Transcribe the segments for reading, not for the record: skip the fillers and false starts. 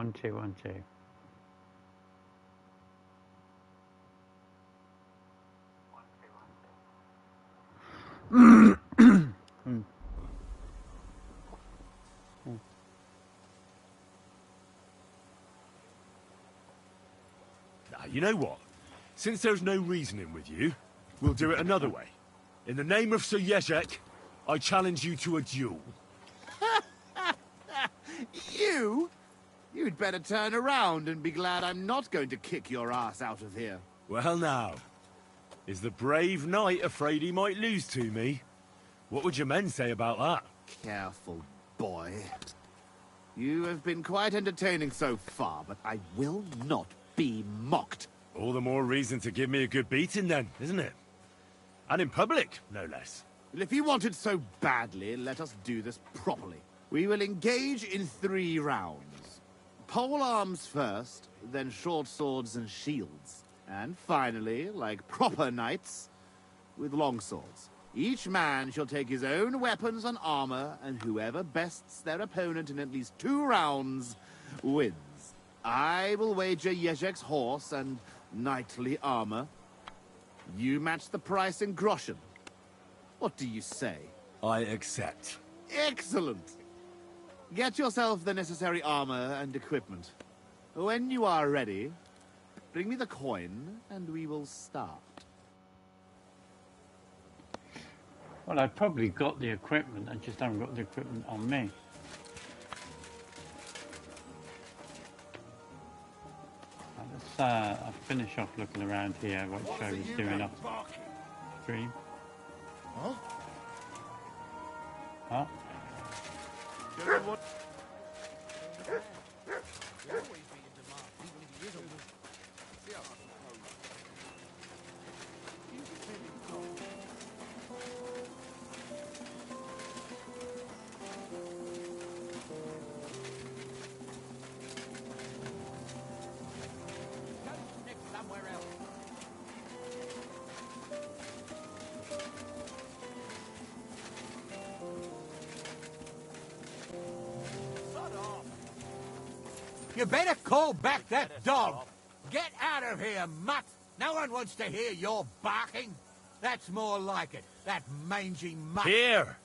1, 2, 1, 2. Now, you know what? Since there's no reasoning with you, we'll do it another way. In the name of Sir Yezhek, I challenge you to a duel. You? You'd better turn around and be glad I'm not going to kick your ass out of here. Well now, is the brave knight afraid he might lose to me? What would your men say about that? Careful, boy. You have been quite entertaining so far, but I will not be mocked. All the more reason to give me a good beating then, isn't it? And in public, no less. Well, if you want it so badly, let us do this properly. We will engage in 3 rounds. Pole arms first, then short swords and shields. And finally, like proper knights, with long swords. Each man shall take his own weapons and armor, and whoever bests their opponent in at least 2 rounds wins. I will wager Yezhek's horse and knightly armor. You match the price in groschen. What do you say? I accept. Excellent! Get yourself the necessary armor and equipment. When you are ready, bring me the coin, and we will start. Well, I've probably got the equipment, I just haven't got the equipment on me. Let's finish off looking around here, what I was doing off stream. Huh? Huh? You better call back that dog. Get out of here, mutt. No one wants to hear your barking. That's more like it, that mangy mutt. Here!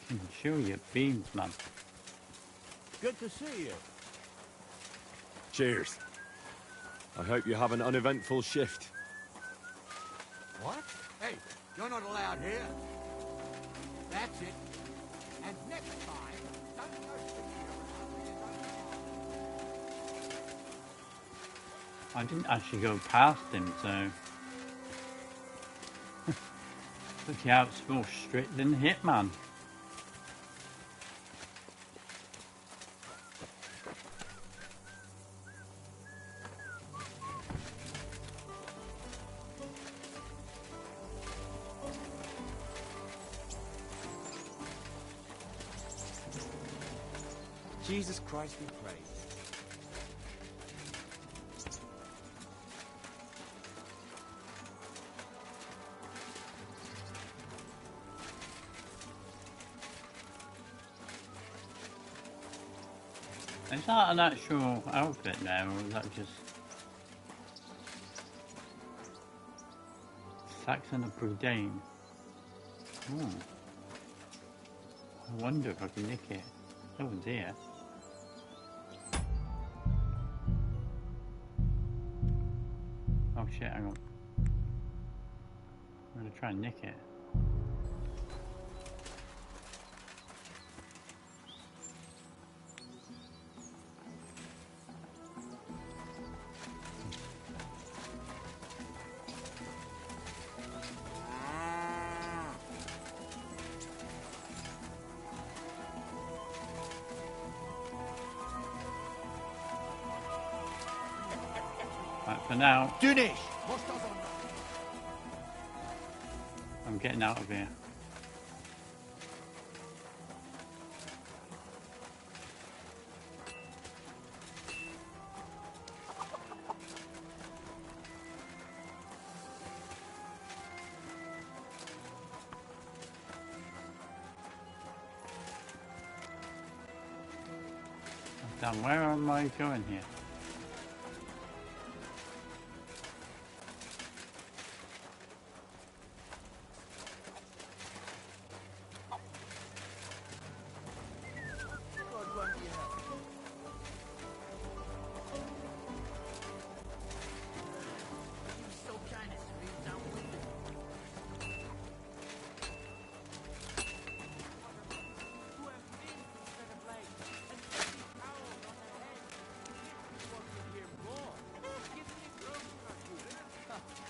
Can show you beans, man. Good to see you. Cheers. I hope you have an uneventful shift. What? Hey, you're not allowed here. That's it. And next time, don't go sticking around. I didn't actually go past him, so... Look out, it's more strict than Hitman. Jesus Christ be praised. Is that an actual outfit now, or is that just... Saxon of Brudane? Hmm. I wonder if I can nick it. No one's here. Oh shit, hang on. I'm gonna try and nick it. Right, for now, Dunish! I'm getting out of here. Damn, where am I going here?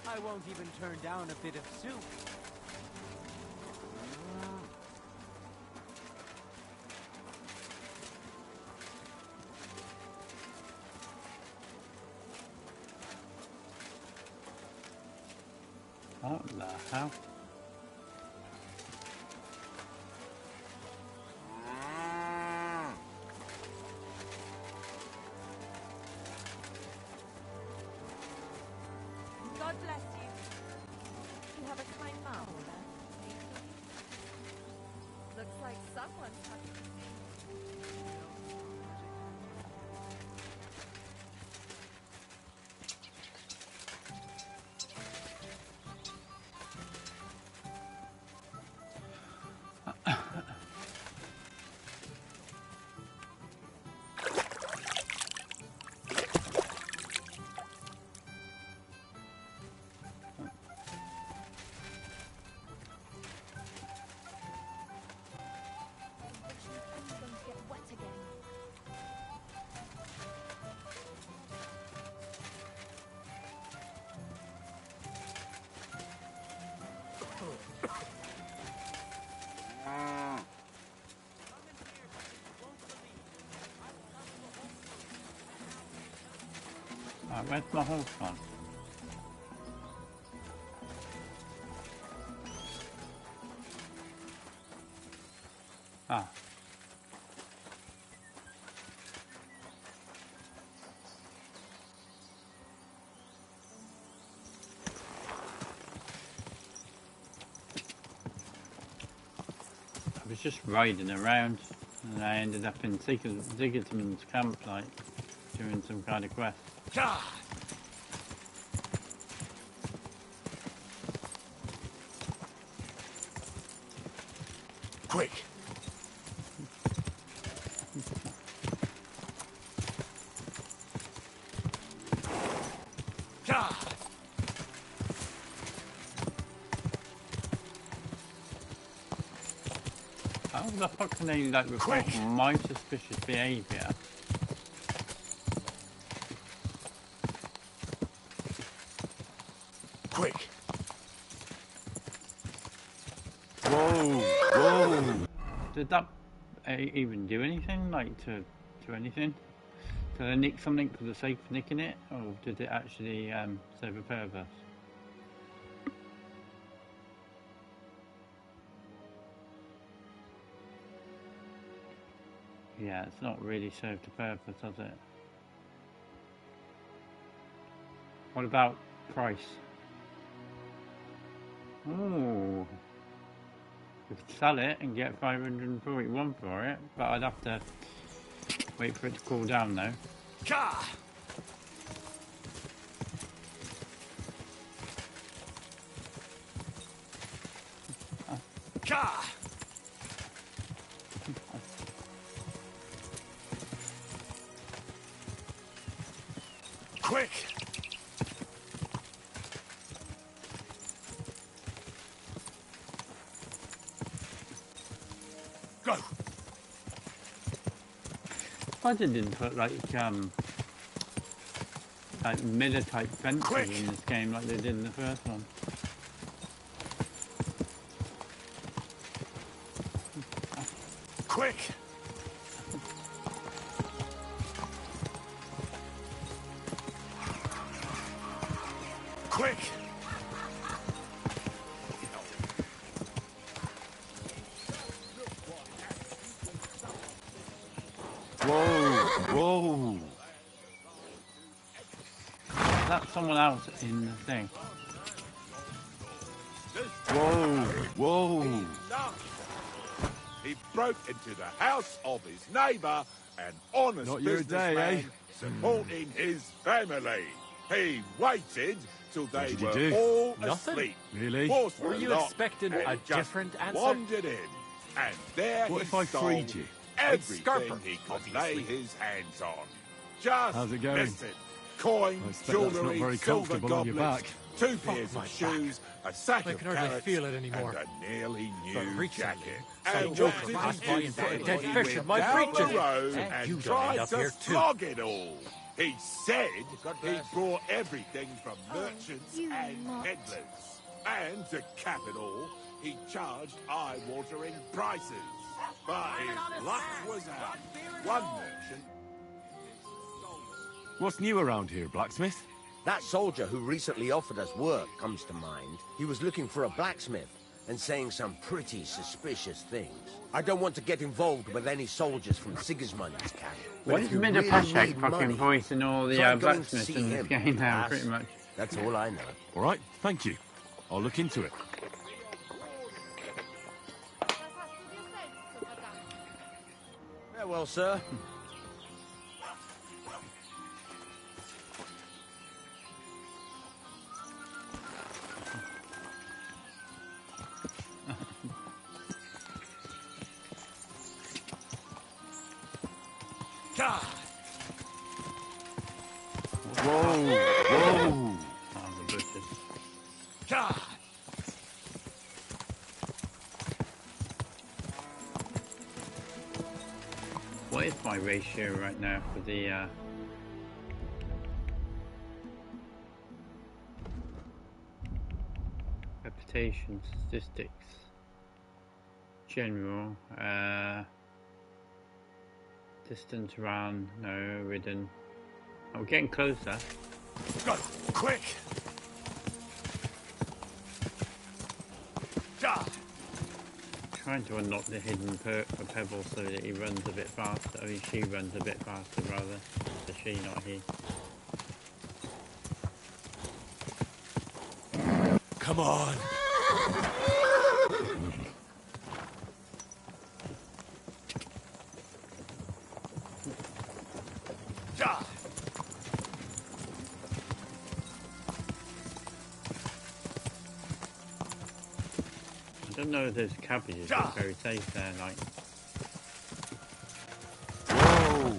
I won't even turn down a bit of soup. What the hell? God bless you. You have a kind mouth. Looks like someone's talking to me. Alright, where's my horse gone? Ah. I was just riding around and I ended up in Sigismund's camp, like, doing some kind of quest. Quick! How the fuck can they, like, report Quick! my suspicious behaviour? Quick! Whoa! Whoa! Did that even do anything, like, to anything? Did I nick something for the sake of nicking it, or did it actually serve a purpose? Yeah, it's not really served a purpose, has it? What about price? Ooh. We could sell it and get 541 for it, but I'd have to wait for it to cool down though. Ka! Ka! Quick! Go! I didn't put like mirror type fences Quick! in this game like they did in the first one. Quick! Quick! Whoa! Whoa! Is that someone else in the thing? Whoa! Whoa! he broke into the house of his neighbour, an honest Not your day, businessman supporting his family. He waited till they did you were do? all Nothing. asleep. Really? Forced Were the you lock, expecting and a just different answer? wandered in, and there What he if I stole freed you? everything Scarper, he could obviously. lay his hands on. Just How's it going? listen. Coin, I expect that's not jewellery, very silver comfortable on your goblets, back. 2 pairs my of shoes, a sack I of can hardly carrots, feel it anymore. and a nearly But new recently, jacket. some And joker what did passed he by do and put a then? dead He fish went in my down breeches. the road And you and don't end tried up to here too. flog it all. He said God he bless. brought everything from merchants you and mutt. peddlers. And to cap it all, he charged eye-watering prices. But his luck was out. One merchant... What's new around here, blacksmith? That soldier who recently offered us work comes to mind. He was looking for a blacksmith and saying some pretty suspicious things. I don't want to get involved with any soldiers from Sigismund's camp. but What if is you Mr. really Pashek need fucking money, voicing all the try going to blacksmiths see in this him. game now, That's- pretty much? That's all I know. All right, thank you. I'll look into it. Farewell, sir. God! Whoa! Whoa! Oh, the bushes. God! What is my ratio right now for the reputation statistics? General, distance run, no, ridden. Oh, we're getting closer. Go! Quick! God! Trying to unlock the hidden perk for Pebble so that he runs a bit faster. I mean, she runs a bit faster rather. So she, not he. Come on! God! I don't know if those cabbages are very safe there, like. Whoa!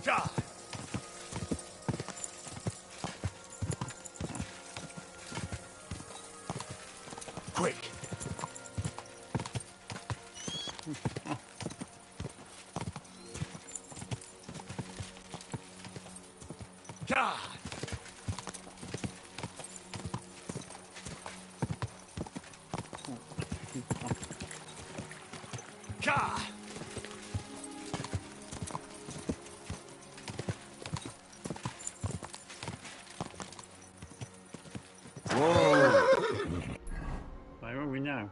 God! Quick! God! God! Where are we now?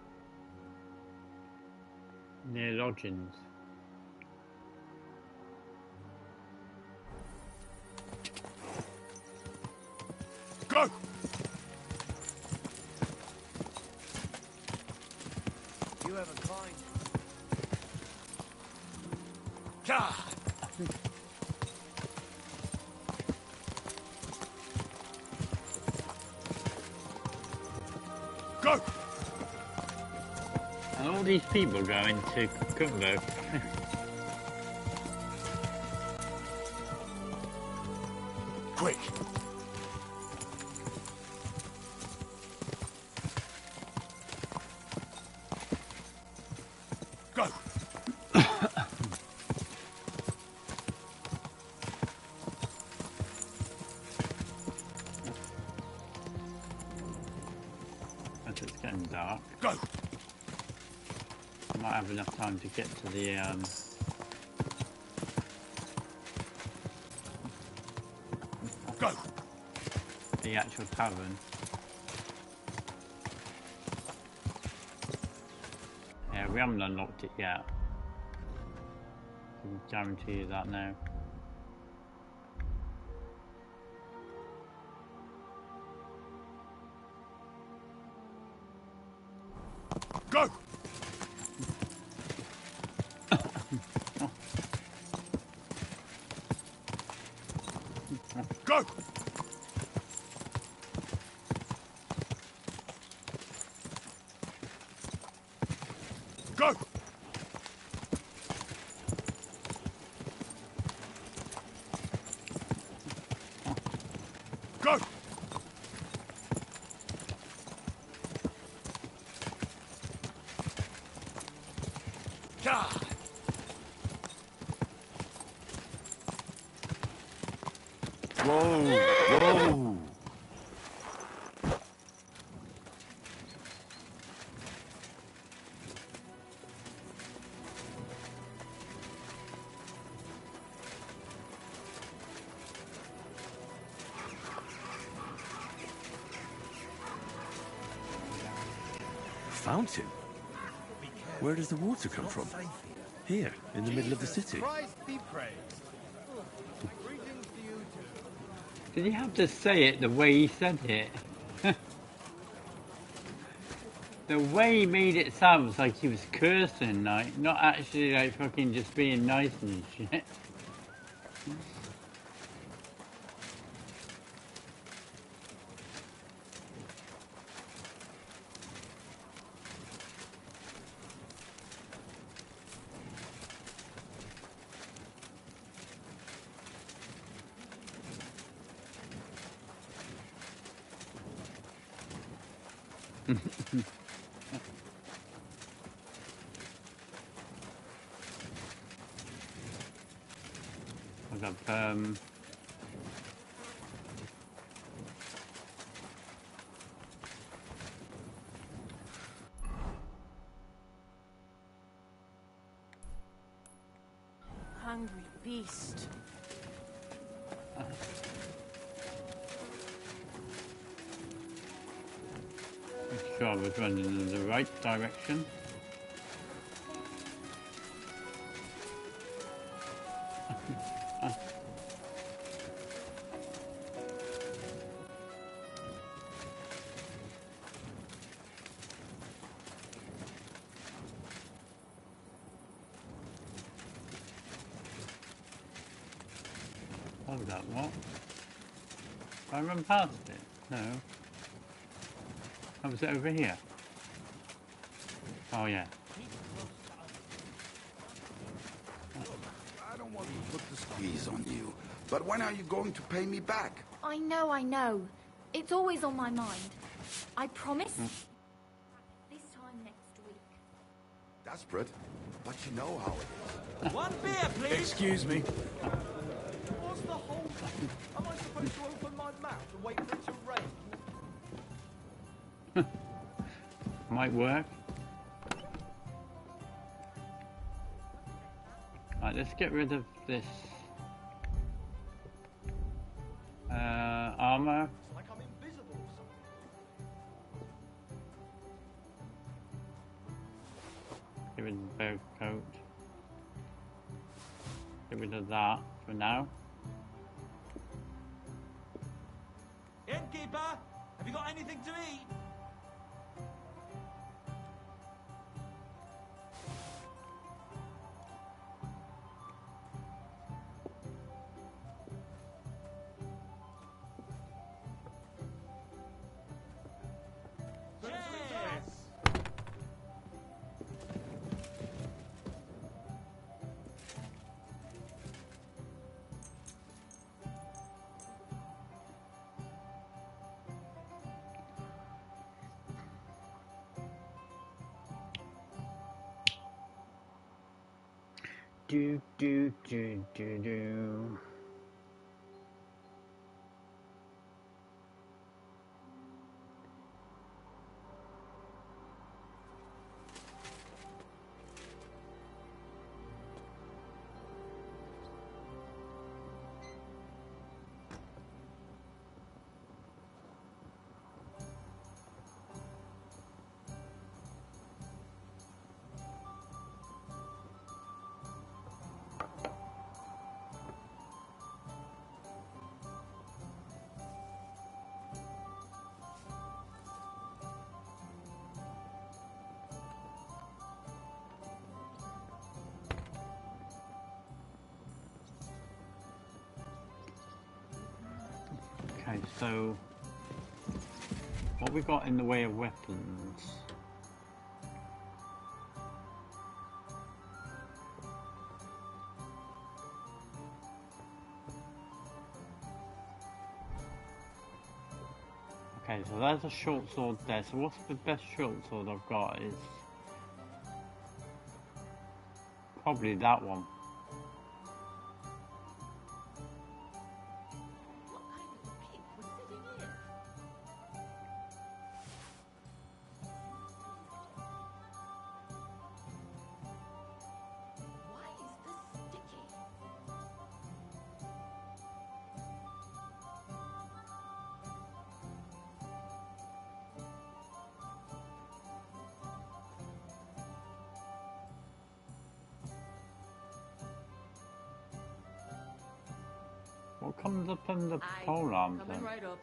Near lodgings. Go! You have a climb. God! Go! And all these people going to Gutenberg. Quick! Go! As it's getting dark. Go! I might have enough time to get to the Go! the actual tavern. Yeah, we haven't unlocked it yet. I can guarantee you that now. Go! Go! Go! Go! God! Whoa! Whoa! Fountain? Where does the water come from? Here, in the middle of the city. Christ be praised. Greetings to you too. Did he have to say it the way he said it? The way he made it sound was like he was cursing, like, not actually like fucking just being nice and shit. I've got Hungry beast. I'm sure I was running in the right direction. Hold up, what? Did I run past it? No. Oh, was it over here? Oh, yeah. I don't want to put the squeeze on you, but when are you going to pay me back? I know. It's always on my mind. I promise. This time next week. Desperate, but you know how it is. One beer, please. Excuse me. What's the whole thing? Am I supposed to open my mouth and wait for it to rain? Might work. Right, let's get rid of this armor. It's like I'm invisible or something. Get rid of the bow coat. Get rid of that for now. Innkeeper, have you got anything to eat? Do do do do do. Okay, so what we got in the way of weapons? Okay, so there's a short sword there. So what's the best short sword I've got is probably that one. What comes up on the pole arms then? Right up.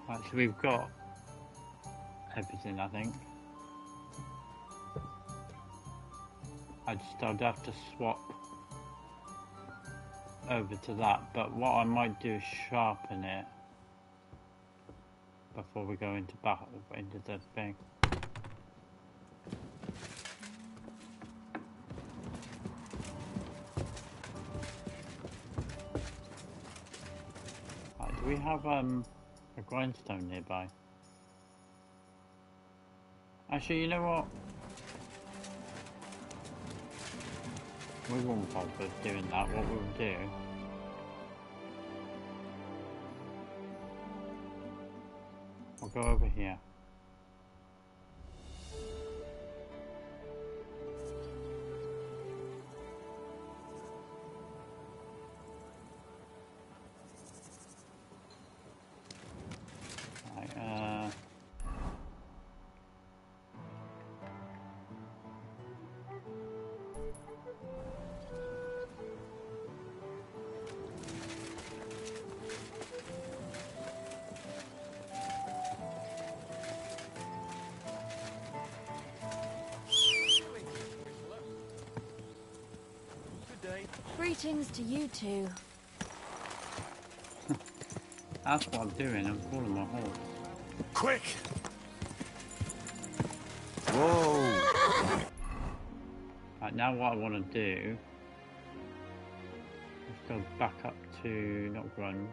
Right, so we've got everything, I think. I'd have to swap over to that, but what I might do is sharpen it before we go into battle, into the thing. Right, do we have a grindstone nearby? Actually, you know what? We won't bother doing that. What we'll do, we'll go over here. Right, Greetings to you two. that's what I'm doing. I'm calling my horse. Quick! Whoa! Right, now what I want to do is go back up to, not Grund.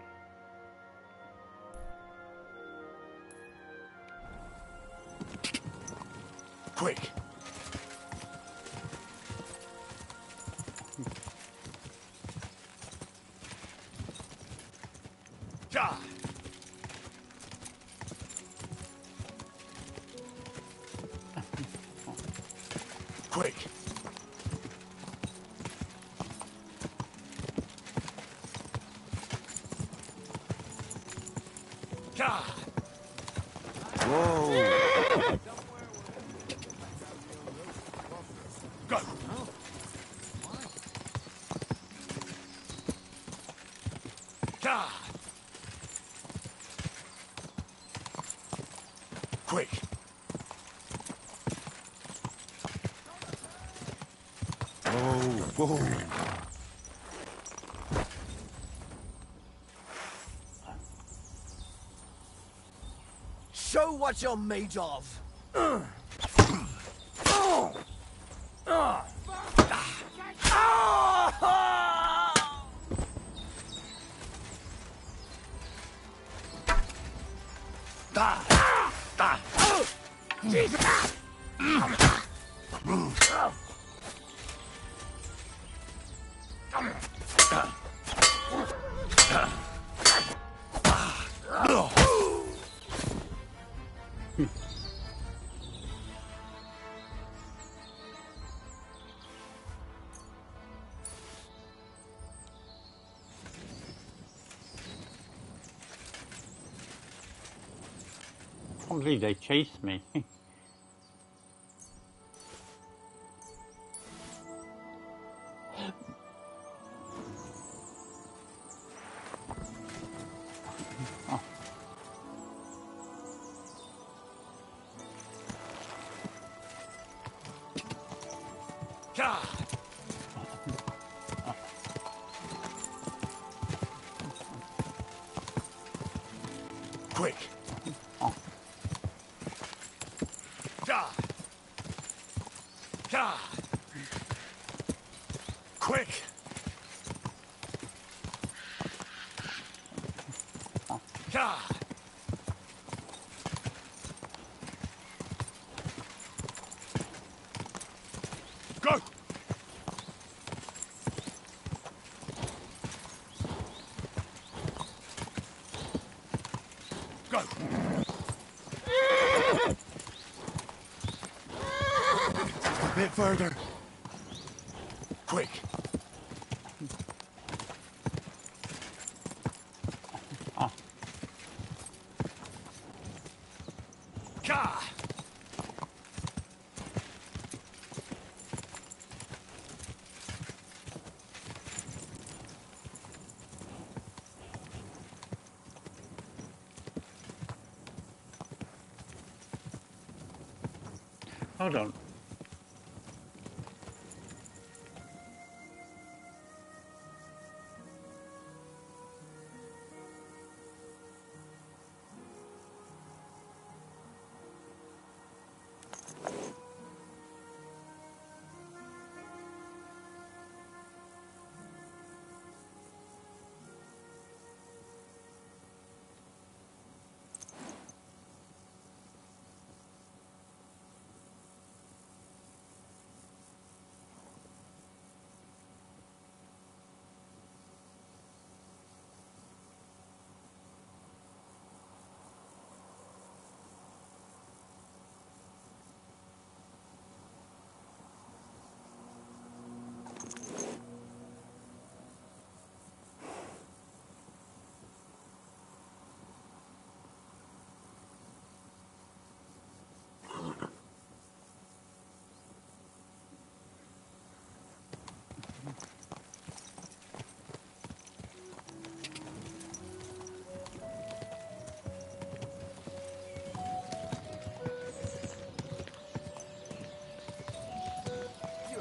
Quick! Ja! Quick! Ja! Whoa! Go! Ja! Quick! Whoa! Show what you're made of. I can't believe they chased me. Quick. Quick. Go. Go. Just a bit further. Quick. Ka. Hold on.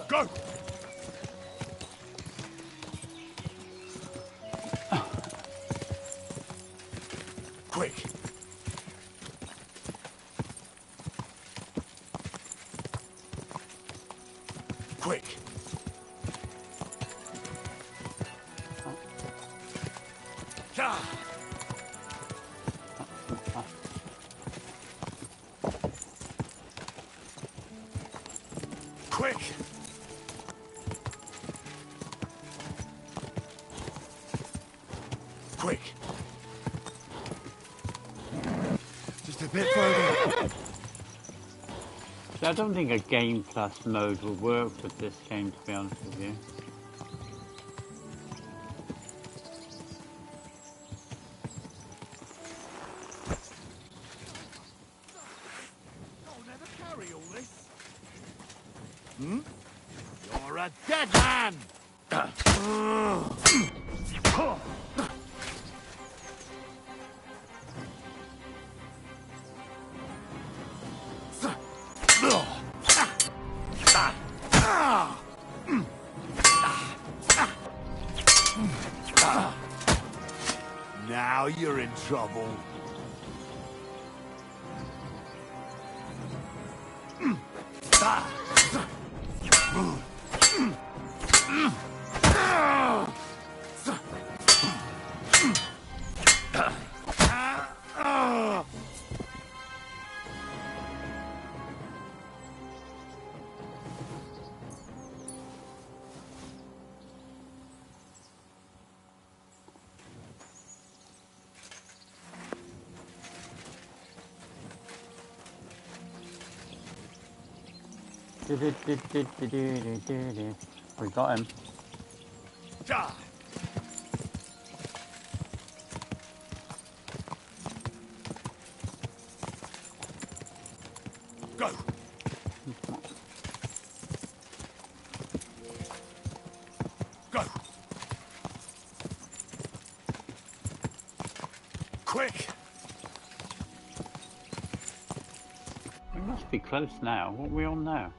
Go. Quick. Quick. Ka. Quick. Quick. Just a bit further. I don't think a Game Plus mode will work with this game, to be honest with you. I'll never carry all this. Hmm? You're a dead man! Now you're in trouble. We got him. Go. Go. Quick. We must be close now. What are we on now?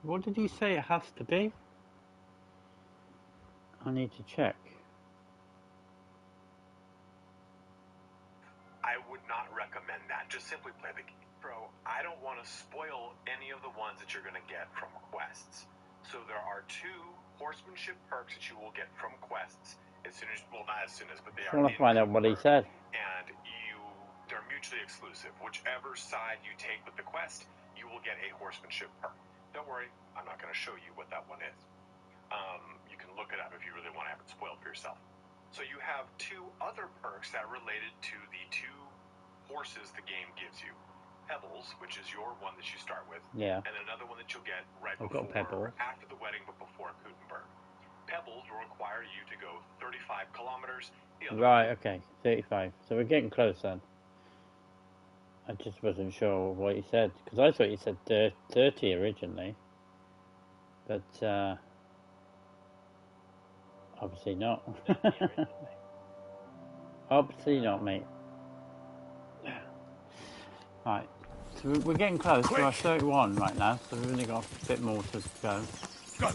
What did he say it has to be? I need to check. I would not recommend that. Just simply play the game. Bro, I don't want to spoil any of the ones that you're going to get from quests. So there are 2 horsemanship perks that you will get from quests as soon as, well, not as soon as, but they I are. want to find out what he said. And they're mutually exclusive. Whichever side you take with the quest, you will get a horsemanship perk. Don't worry, I'm not going to show you what that one is. You can look it up if you really want to have it spoiled for yourself. So you have 2 other perks that are related to the 2 horses the game gives you. Pebbles, which is your one that you start with, Yeah. and another one that you'll get right I've got before, Pebbles. after the wedding, but before Kutenberg. Pebbles will require you to go 35 kilometers. Right, okay, 35. So we're getting close then. I just wasn't sure what he said, because I thought he said 30 originally. But, obviously not. Obviously not, mate. Right, so we're getting close. Quick. We're at 31 right now, so we've only got a bit more to go. Go!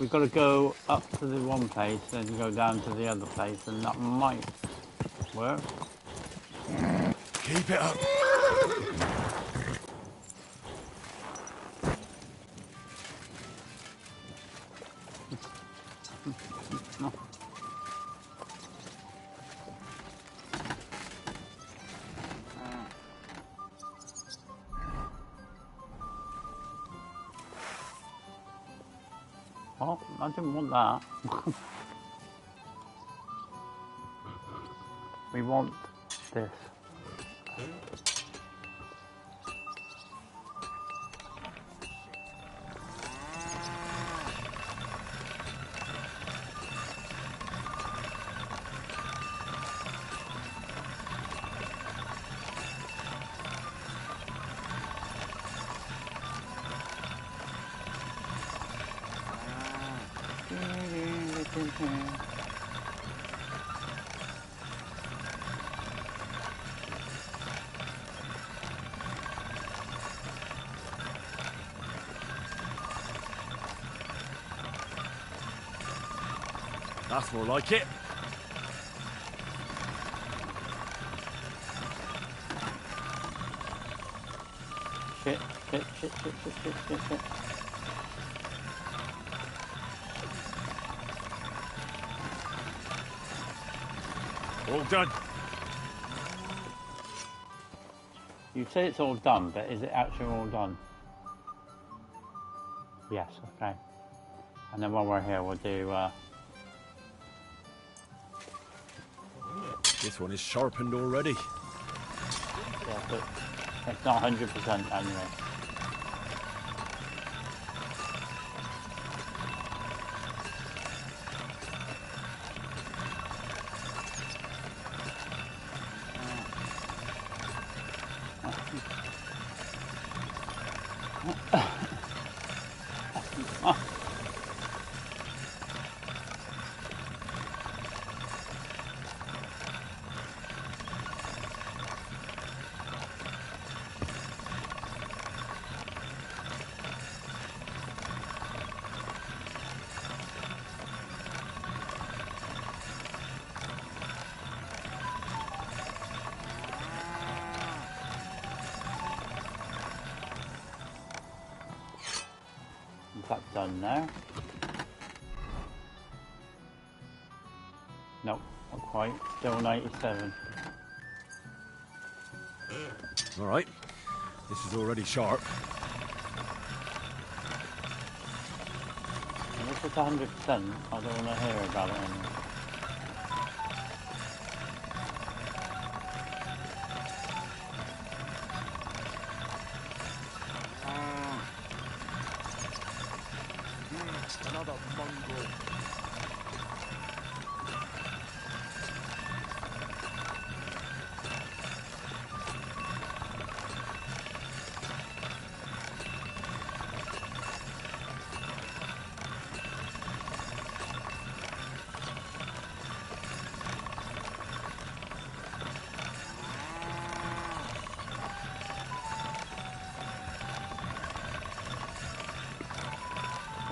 We've got to go up to the one place, then go down to the other place, and that might work. Keep it up. Oh, I didn't want that. We want this. That's more like it. Shit, shit, shit, shit, shit, shit, shit, shit. All done. You say it's all done, but is it actually all done? Yes, okay. And then while we're here, we'll do, This one is sharpened already. yeah, but it's not 100% anyway. Is that done now? Nope, not quite. Still 97. All right. This is already sharp. And if it's 100%, I don't want to hear about it anymore. Another mongrel.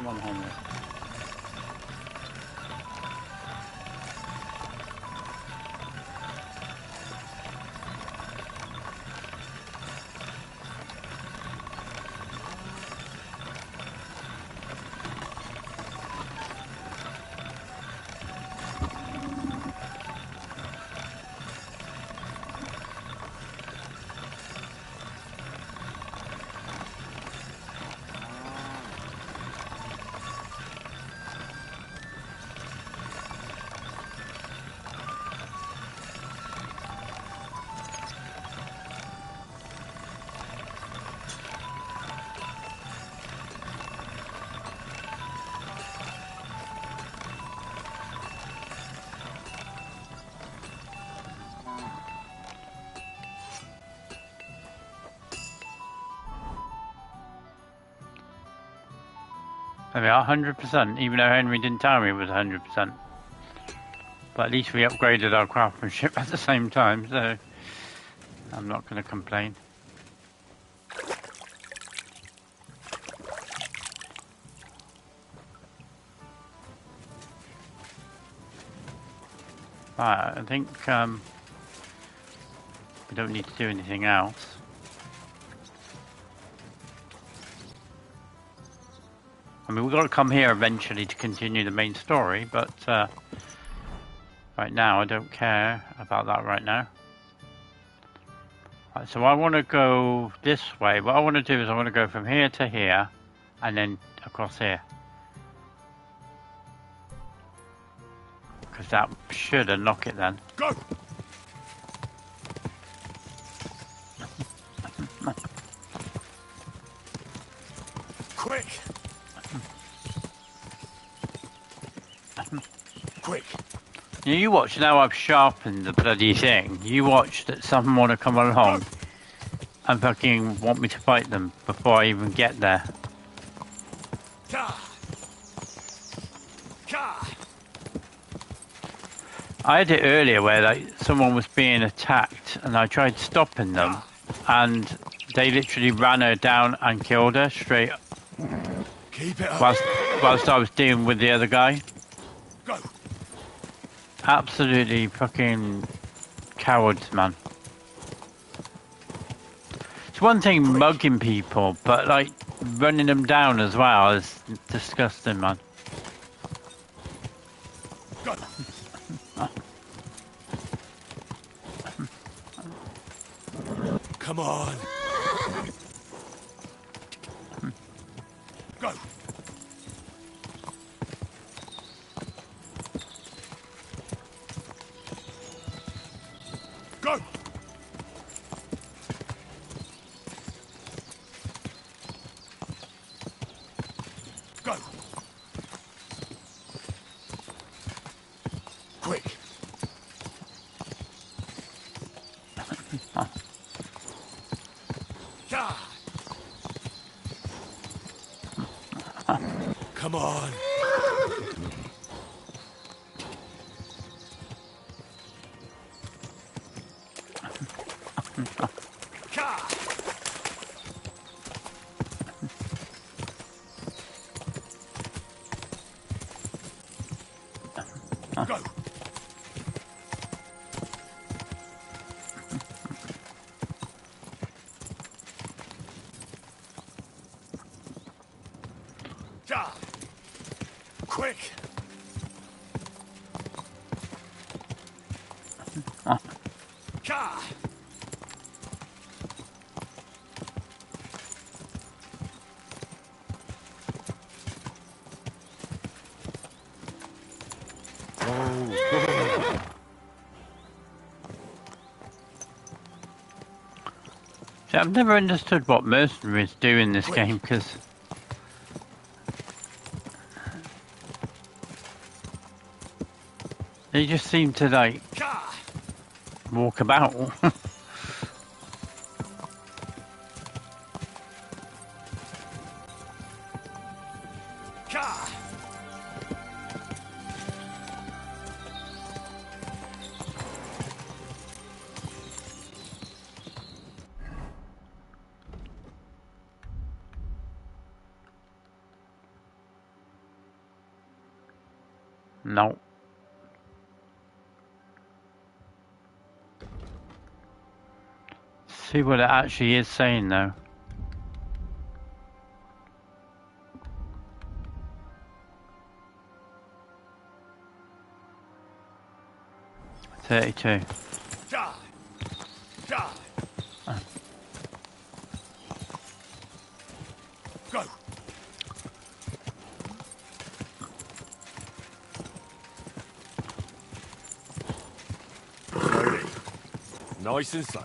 Come on, Henry. There we are, 100%, even though Henry didn't tell me it was 100%. But at least we upgraded our craftsmanship at the same time, so I'm not going to complain. Right, I think we don't need to do anything else. I mean, we've got to come here eventually to continue the main story, but right now I don't care about that right now. Right, so I want to go this way. What I want to do is I want to go from here to here and then across here. Because that should unlock it then. Go! Quick! Quick! You watch now. I've sharpened the bloody thing. You watch that someone want to come along and fucking want me to fight them before I even get there. I had it earlier where like someone was being attacked and I tried stopping them and they literally ran her down and killed her straight Keep it up. whilst I was dealing with the other guy. Go. Absolutely fucking cowards, man. It's one thing mugging people, but like running them down as well is disgusting, man. Go. Come on. Go. Go. Go. Quick. Come on. Go. Quick. See, I've never understood what mercenaries do in this game because they just seem to like walk about. No. See what it actually is saying though. $32. Die! Die! Go! Slowly. Nice and slow.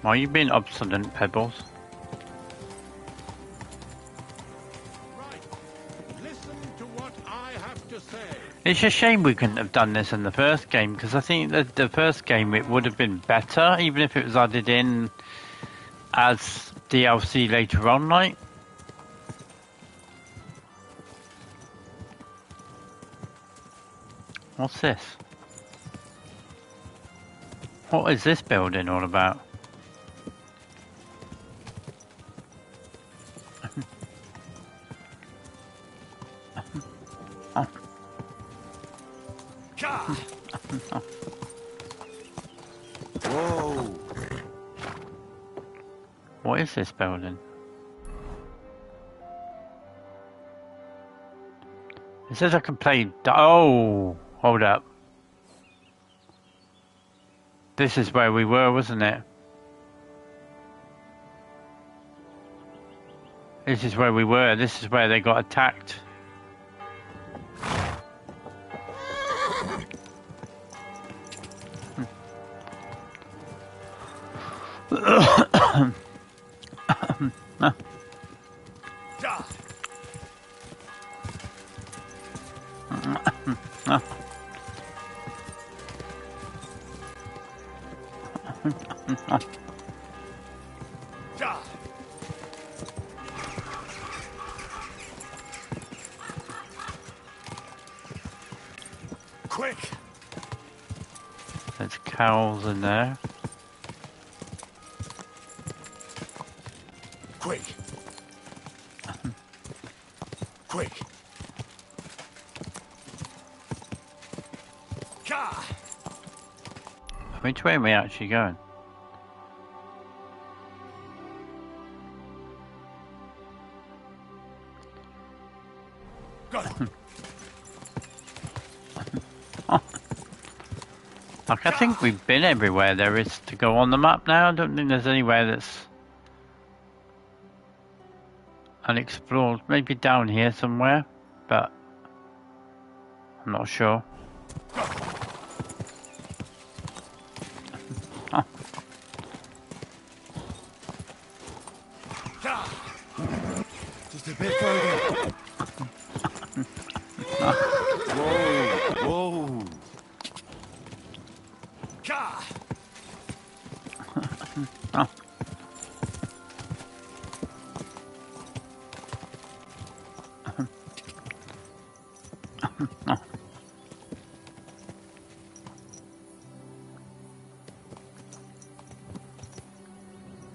Why are you being obstinate, Pebbles? Listen to what I have to say. It's a shame we couldn't have done this in the first game, because I think that the first game it would have been better, even if it was added in as DLC later on, like. What's this? What is this building all about? Oh. Whoa! What is this building? It says I can play. Oh, hold up. This is where we were, wasn't it? This is where we were. This is where they got attacked. Quick! There's cows in there. Quick! Quick! Which way are we actually going? Go! Like, I think we've been everywhere there is to go on the map now. I don't think there's anywhere that's unexplored. Maybe down here somewhere, but I'm not sure. Just a bit further. Whoa! Whoa!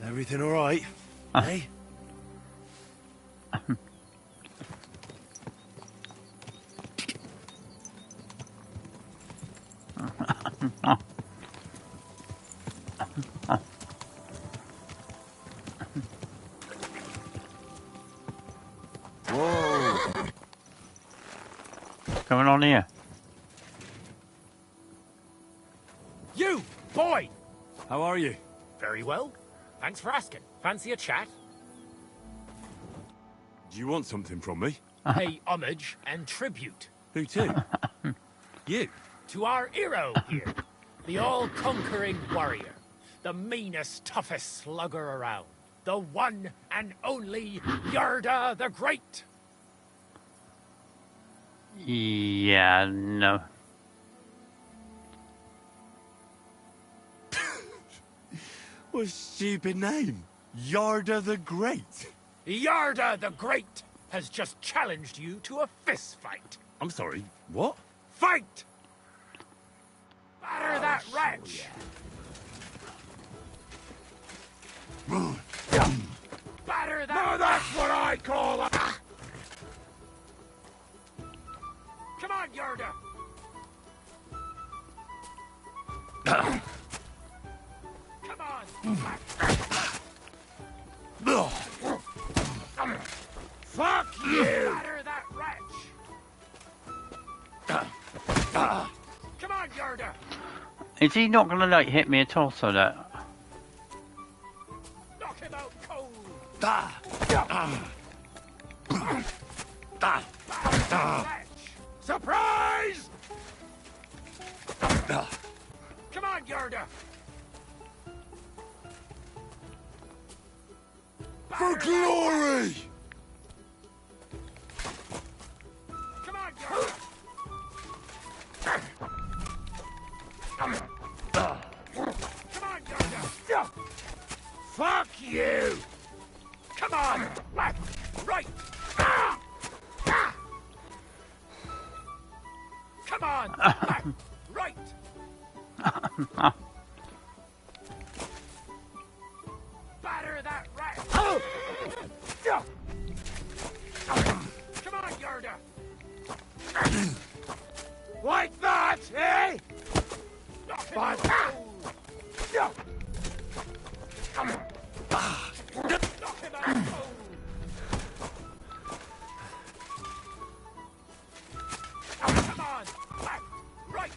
Everything all right? Hey? Whoa! What's going on here? You, boy! How are you? Very well. Thanks for asking. Fancy a chat? Do you want something from me? Pay homage and tribute. Who to? You? To our hero here. The all-conquering warrior. The meanest, toughest slugger around. The one and only Yarda the Great. Yeah, no. What a stupid name. Yarda the Great. Yarda the Great has just challenged you to a fist fight. I'm sorry, what? Fight! Batter that wretch! Fuck you! Batter that wretch! Come on, Yarda! Is he not gonna like hit me at all? So that. Knock him out cold! Surprise! Come on, Yarda! For glory! Come on, Yarda! Come on, Yarda! Fuck you! Come on! Left! Right! Come on! Left! Right! Batter that rat! Come on, Yarda! Like that, eh? Knock him out cold! Knock him out cold! Come on! Left! Right!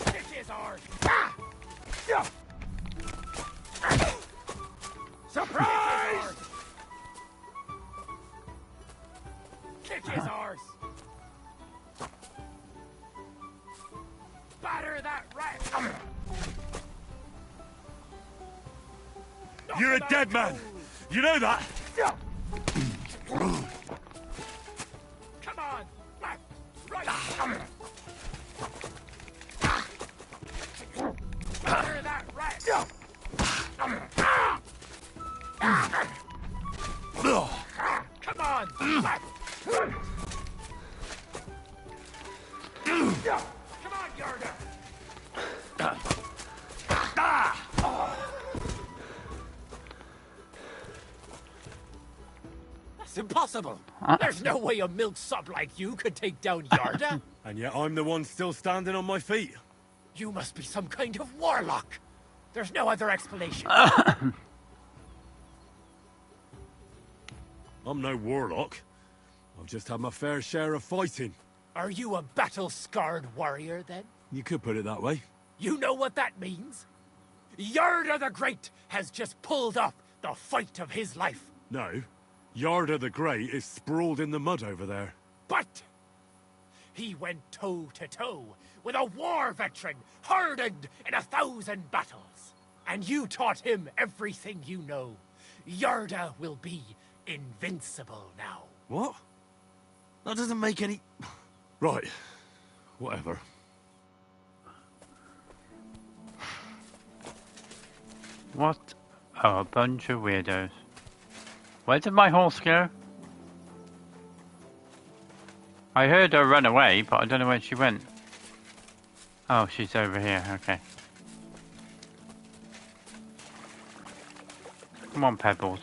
This is ours! Surprise! Kick is ours! Batter that rat! You're a dead man! You know that? Come on! Left! Right! Batter that rat! Come on! Left! Come on, Yarda! That's impossible! There's no way a milksop like you could take down Yarda! And yet I'm the one still standing on my feet. You must be some kind of warlock! There's no other explanation. I'm no warlock. I've just had my fair share of fighting. Are you a battle-scarred warrior, then? You could put it that way. You know what that means? Yarda the Great has just pulled off the fight of his life. No. Yarda the Great is sprawled in the mud over there. But he went toe-to-toe with a war veteran hardened in 1,000 battles. And you taught him everything you know. Yarda will be invincible now. What? That doesn't make any... Right. Whatever. What? Oh, a bunch of weirdos. Where did my horse go? I heard her run away, but I don't know where she went. Oh, she's over here. Okay. Come on, Pebbles.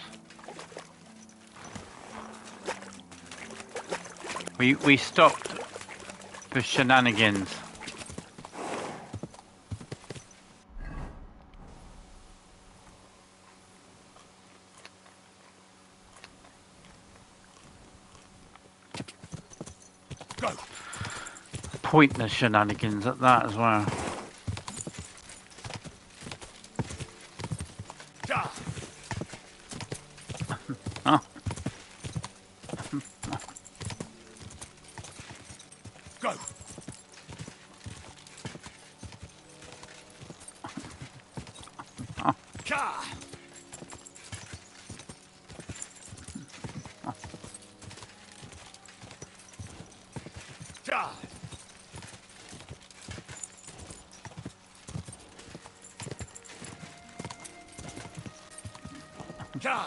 We stopped for shenanigans. Go. Pointless shenanigans at that as well. Oh. Go. Ka! Ja.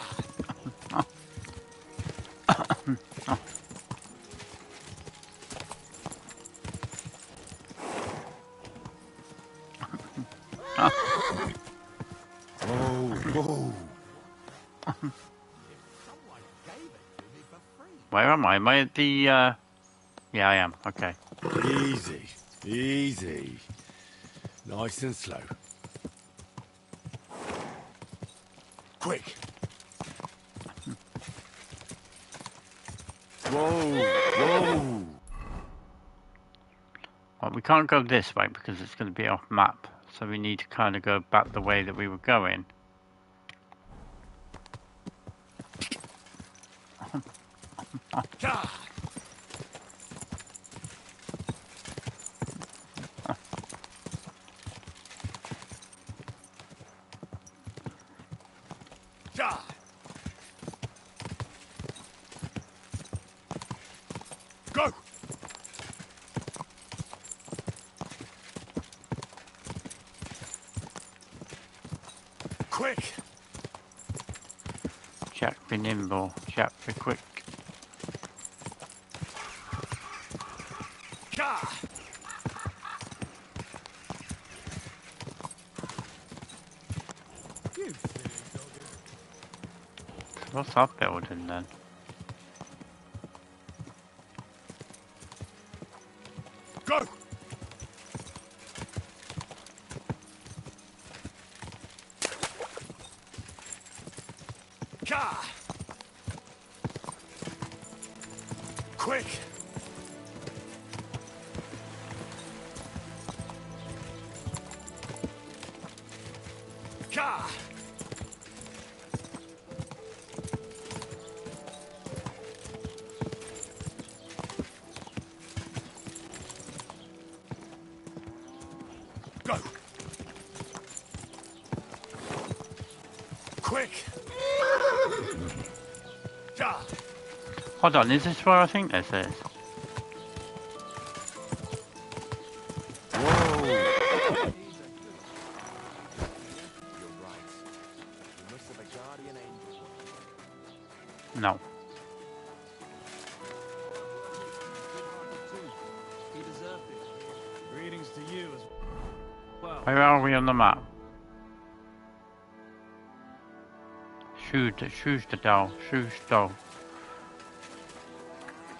Where am I? Am I at the, Yeah, I am. Okay. Easy. Easy. Nice and slow. Quick. Whoa, whoa. Well, we can't go this way because it's going to be off map. So we need to kind of go back the way that we were going. God. God. Go. Quick. Jack be nimble, Jack be quick. God. What's that building then? Go. God. Quick. God. Go. Quick. God. Hold on, is this where I think this is? No. He deserved it. Greetings to you as well. Where are we on the map? Shoes the doll.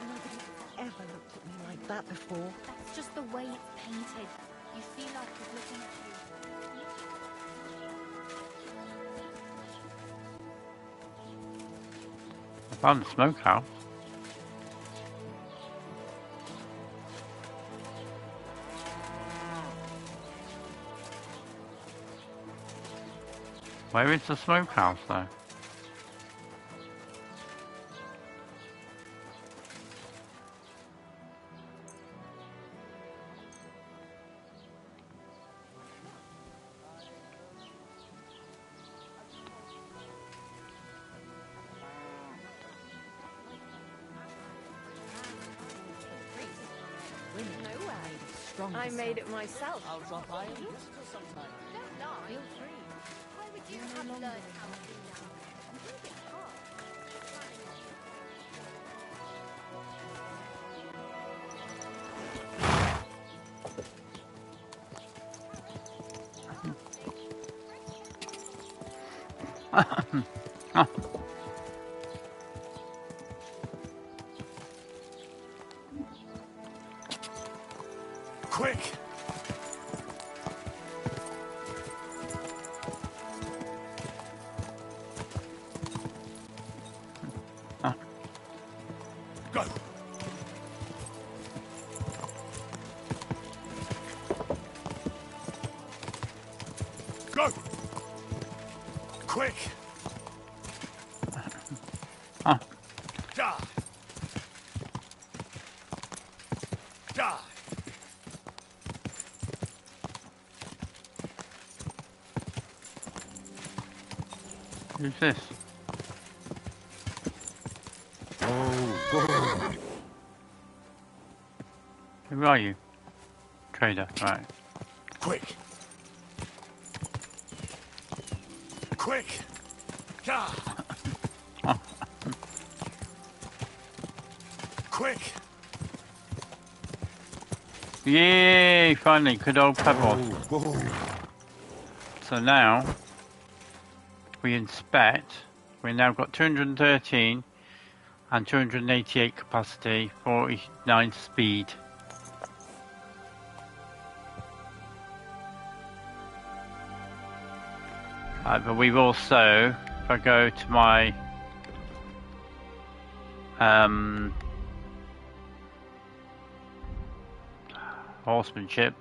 Nobody ever looked at me like that before. That's just the way it's painted. You feel like he's looking at you. I found the smokehouse. Where is the smokehouse though? I made it myself. I'll drop by and Don't lie. Feel free. Why would you have learned how to do that? You think it's hard. Quick. Go. Go. Quick. Die. Die. Who's this? Oh, Who are you? Trader, right. quick. Quick. Die. Quick. Yay! Finally, good old Pebble. So now, if we inspect, we've now got 213 and 288 capacity, 49 speed. But we've also, if I go to my horsemanship,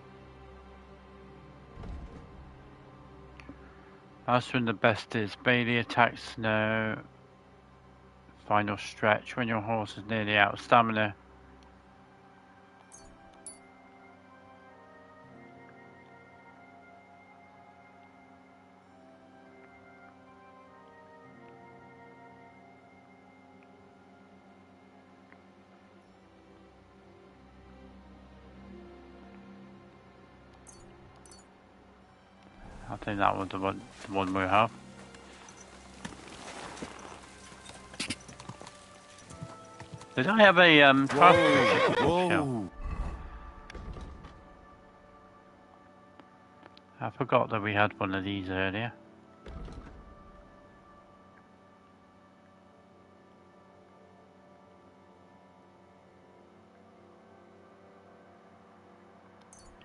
that's when the best is. Bailey attacks no final stretch when your horse is nearly out of stamina. I think that was the one we have. Did I have a Whoa. I forgot that we had one of these earlier.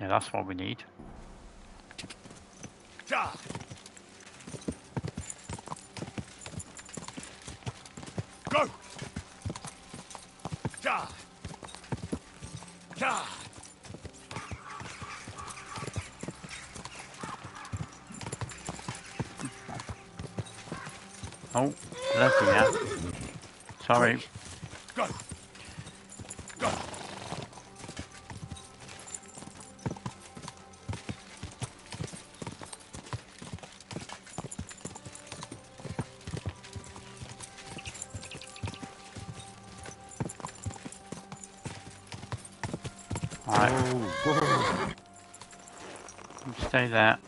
Yeah, that's what we need. Go! Ja! Ja! Oh, lucky, yeah. Sorry. Go! Go! Alright. Stay there.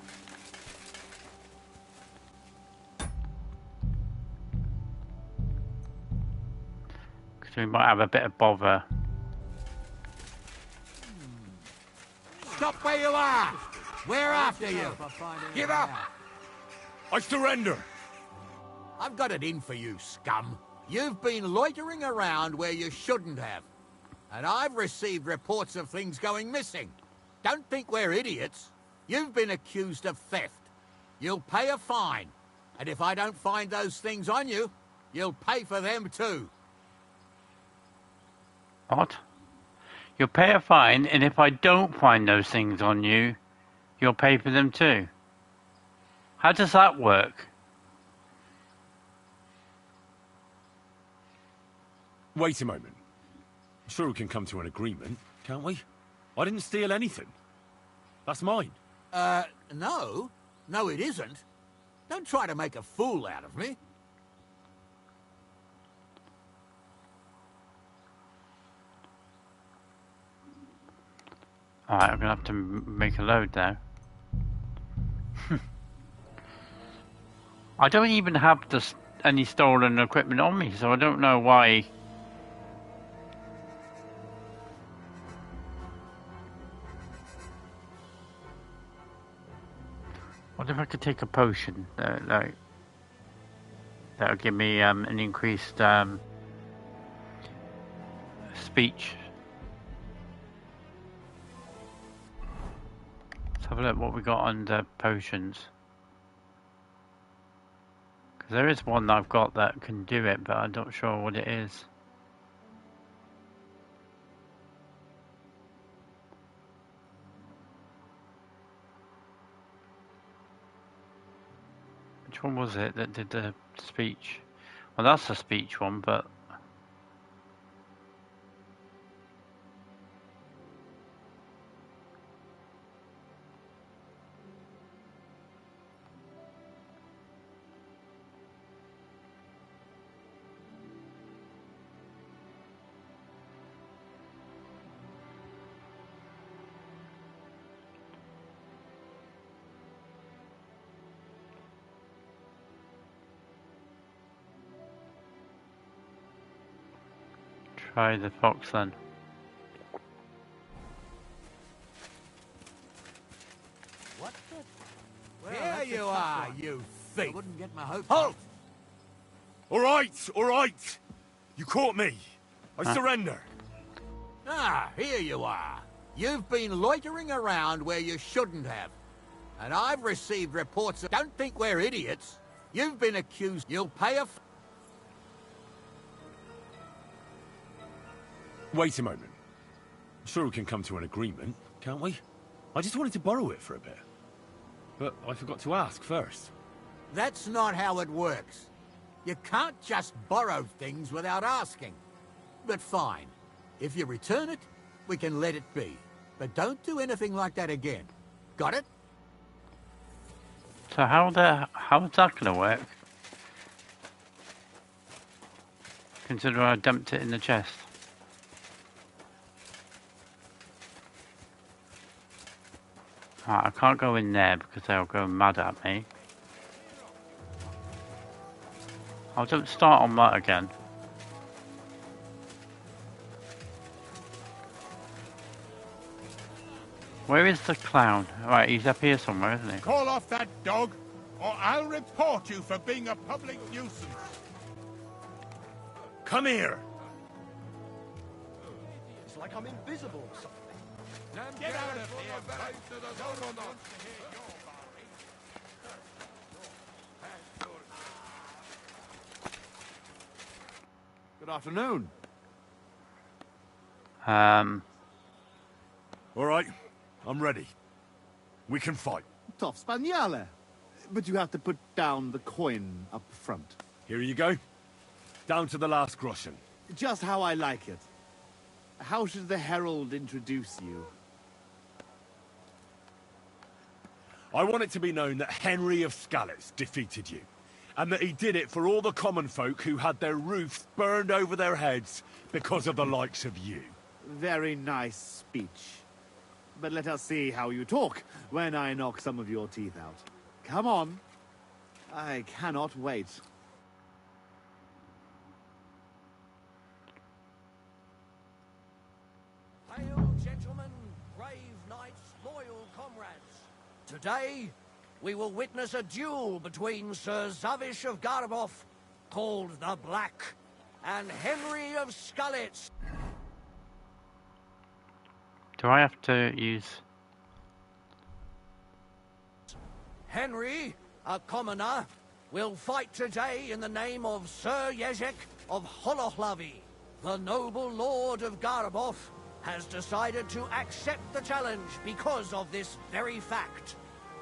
Because we might have a bit of bother. Stop where you are! We're after you! Give up! I surrender! I've got it in for you, scum. You've been loitering around where you shouldn't have. And I've received reports of things going missing. Don't think we're idiots. You've been accused of theft. You'll pay a fine. And if I don't find those things on you, you'll pay for them too. What? You'll pay a fine, and if I don't find those things on you, you'll pay for them too. How does that work? Wait a moment. I'm sure we can come to an agreement, can't we? I didn't steal anything. That's mine. No. No, it isn't. Don't try to make a fool out of me. Alright, I'm gonna have to make a load now. I don't even have any stolen equipment on me, so I don't know why. What if I could take a potion that'll give me an increased speech? Let's have a look what we got under potions. Because there is one that I've got that can do it, but I'm not sure what it is. Which one was it that did the speech? Well, that's the speech one, but... Try the fox then. What the? There you are, you thief! I wouldn't get my hopes Halt! All right! You caught me. I surrender. Ah, here you are. You've been loitering around where you shouldn't have. And I've received reports of... Don't think we're idiots. You've been accused. You'll pay a... Wait a moment. Sure we can come to an agreement, can't we? I just wanted to borrow it for a bit. But I forgot to ask first. That's not how it works. You can't just borrow things without asking. But fine. If you return it, we can let it be. But don't do anything like that again. Got it? So how's that gonna work? Consider I dumped it in the chest. Right, I can't go in there because they'll go mad at me. I'll just start on that again. Where is the clown? Right, he's up here somewhere, isn't he? Call off that dog, or I'll report you for being a public nuisance. Come here! It's like I'm invisible or something. Get out of here, mate. No one wants to hear your Good afternoon. All right, I'm ready. We can fight. Tough Spaniale. But you have to put down the coin up front. Here you go. Down to the last groschen. Just how I like it. How should the Herald introduce you? I want it to be known that Henry of Skalitz defeated you. And that he did it for all the common folk who had their roofs burned over their heads because of the likes of you. Very nice speech. But let us see how you talk when I knock some of your teeth out. Come on. I cannot wait. Hail, gentlemen, brave knights, loyal comrades. Today, we will witness a duel between Sir Zavish of Garabov, called the Black, and Henry of Skalitz. Do I have to use... Henry, a commoner, will fight today in the name of Sir Jezek of Holohlavi. The noble lord of Garabov has decided to accept the challenge because of this very fact.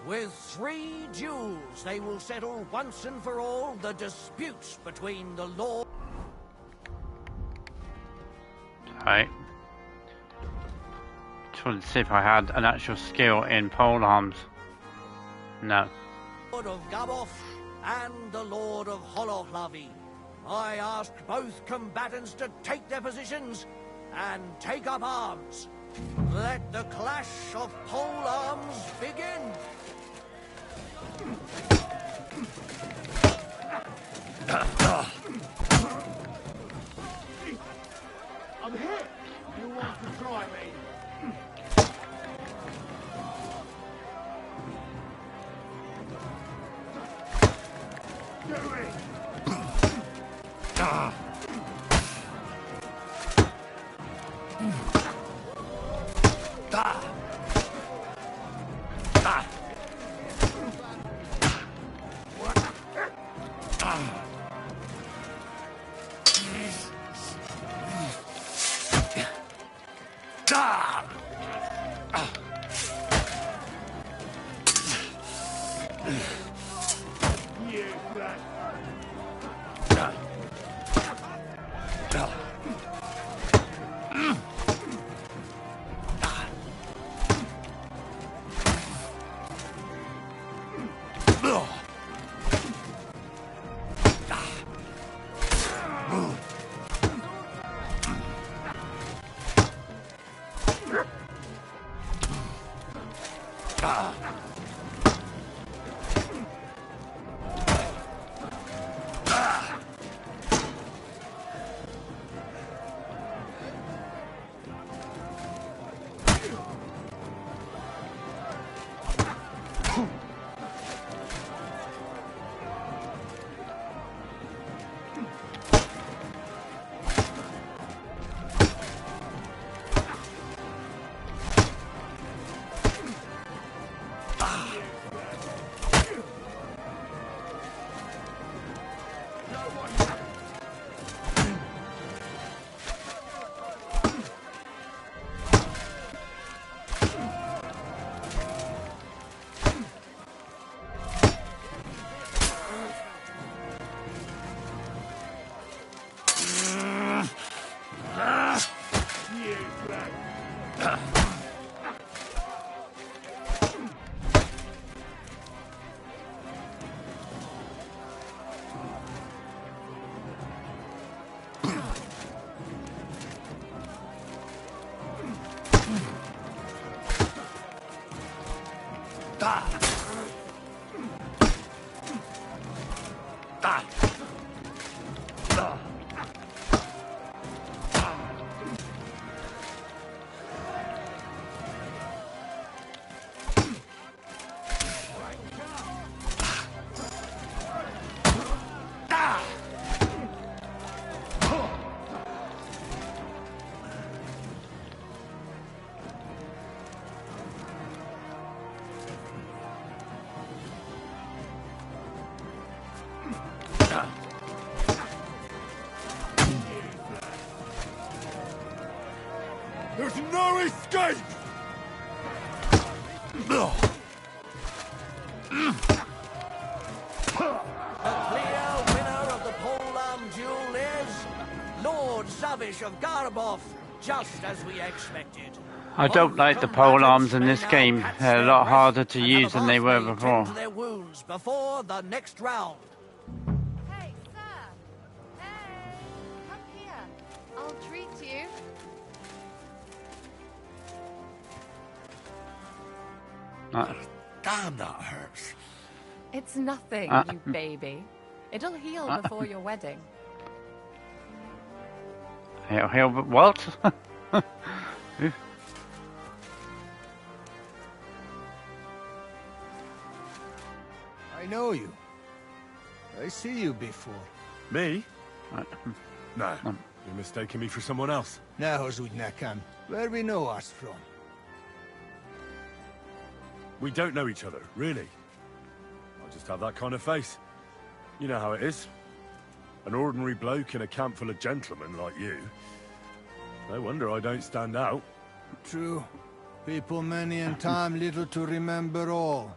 With 3 duels, they will settle once and for all the dispute between the lord... Right. Just wanted to see if I had an actual skill in pole arms. No. Lord of Gabov and the Lord of Holohlavi. I ask both combatants to take their positions and take up arms. Let the clash of pole arms begin. I'm hit! You want to try me? Do it! There's no escape! The clear winner of the polearm duel is Lord Zavish of Garabov, just as we expected. I don't like the pole arms in this game. They're a lot harder to use than they were before. Their wounds before the next round. Hey, sir! Hey! Come here. I'll treat you. Damn, that hurts. It's nothing, you baby. It'll heal before your wedding. It'll heal, but what? I know you. I see you before. Me? No, you're mistaking me for someone else. No, Zudnakan. Where we know us from? We don't know each other, really. I just have that kind of face. You know how it is. An ordinary bloke in a camp full of gentlemen like you. No wonder I don't stand out. True. People many and time little to remember all.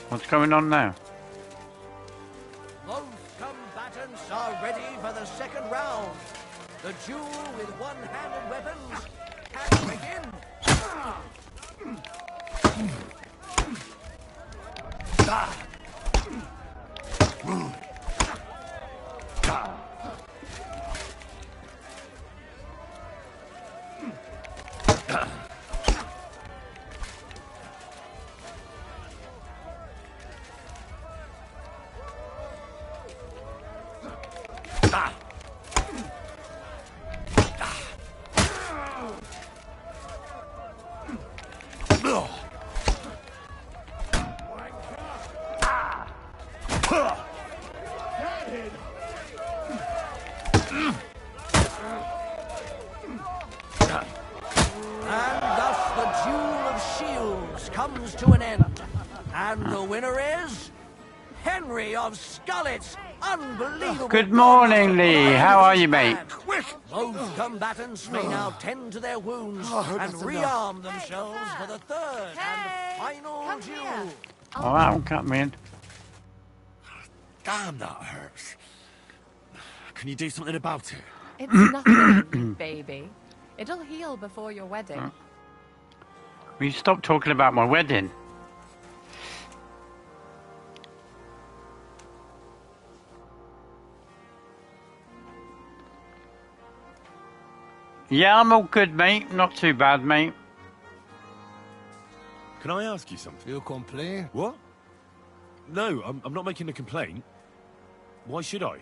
What's going on now? Both combatants are ready for the second round. The duel with one-handed weapons can begin. Comes to an end, and the winner is Henry of Scarlet's unbelievable. Good morning, Lee. How are you, mate? Both combatants may now tend to their wounds and rearm themselves for the third and final duel. Oh, that'll cut me in. Damn, that hurts. Can you do something about it? It's nothing, baby. It'll heal before your wedding. Will you stop talking about my wedding? Yeah, I'm all good, mate. Not too bad, mate. Can I ask you something? You complain? What? No, I'm not making a complaint. Why should I?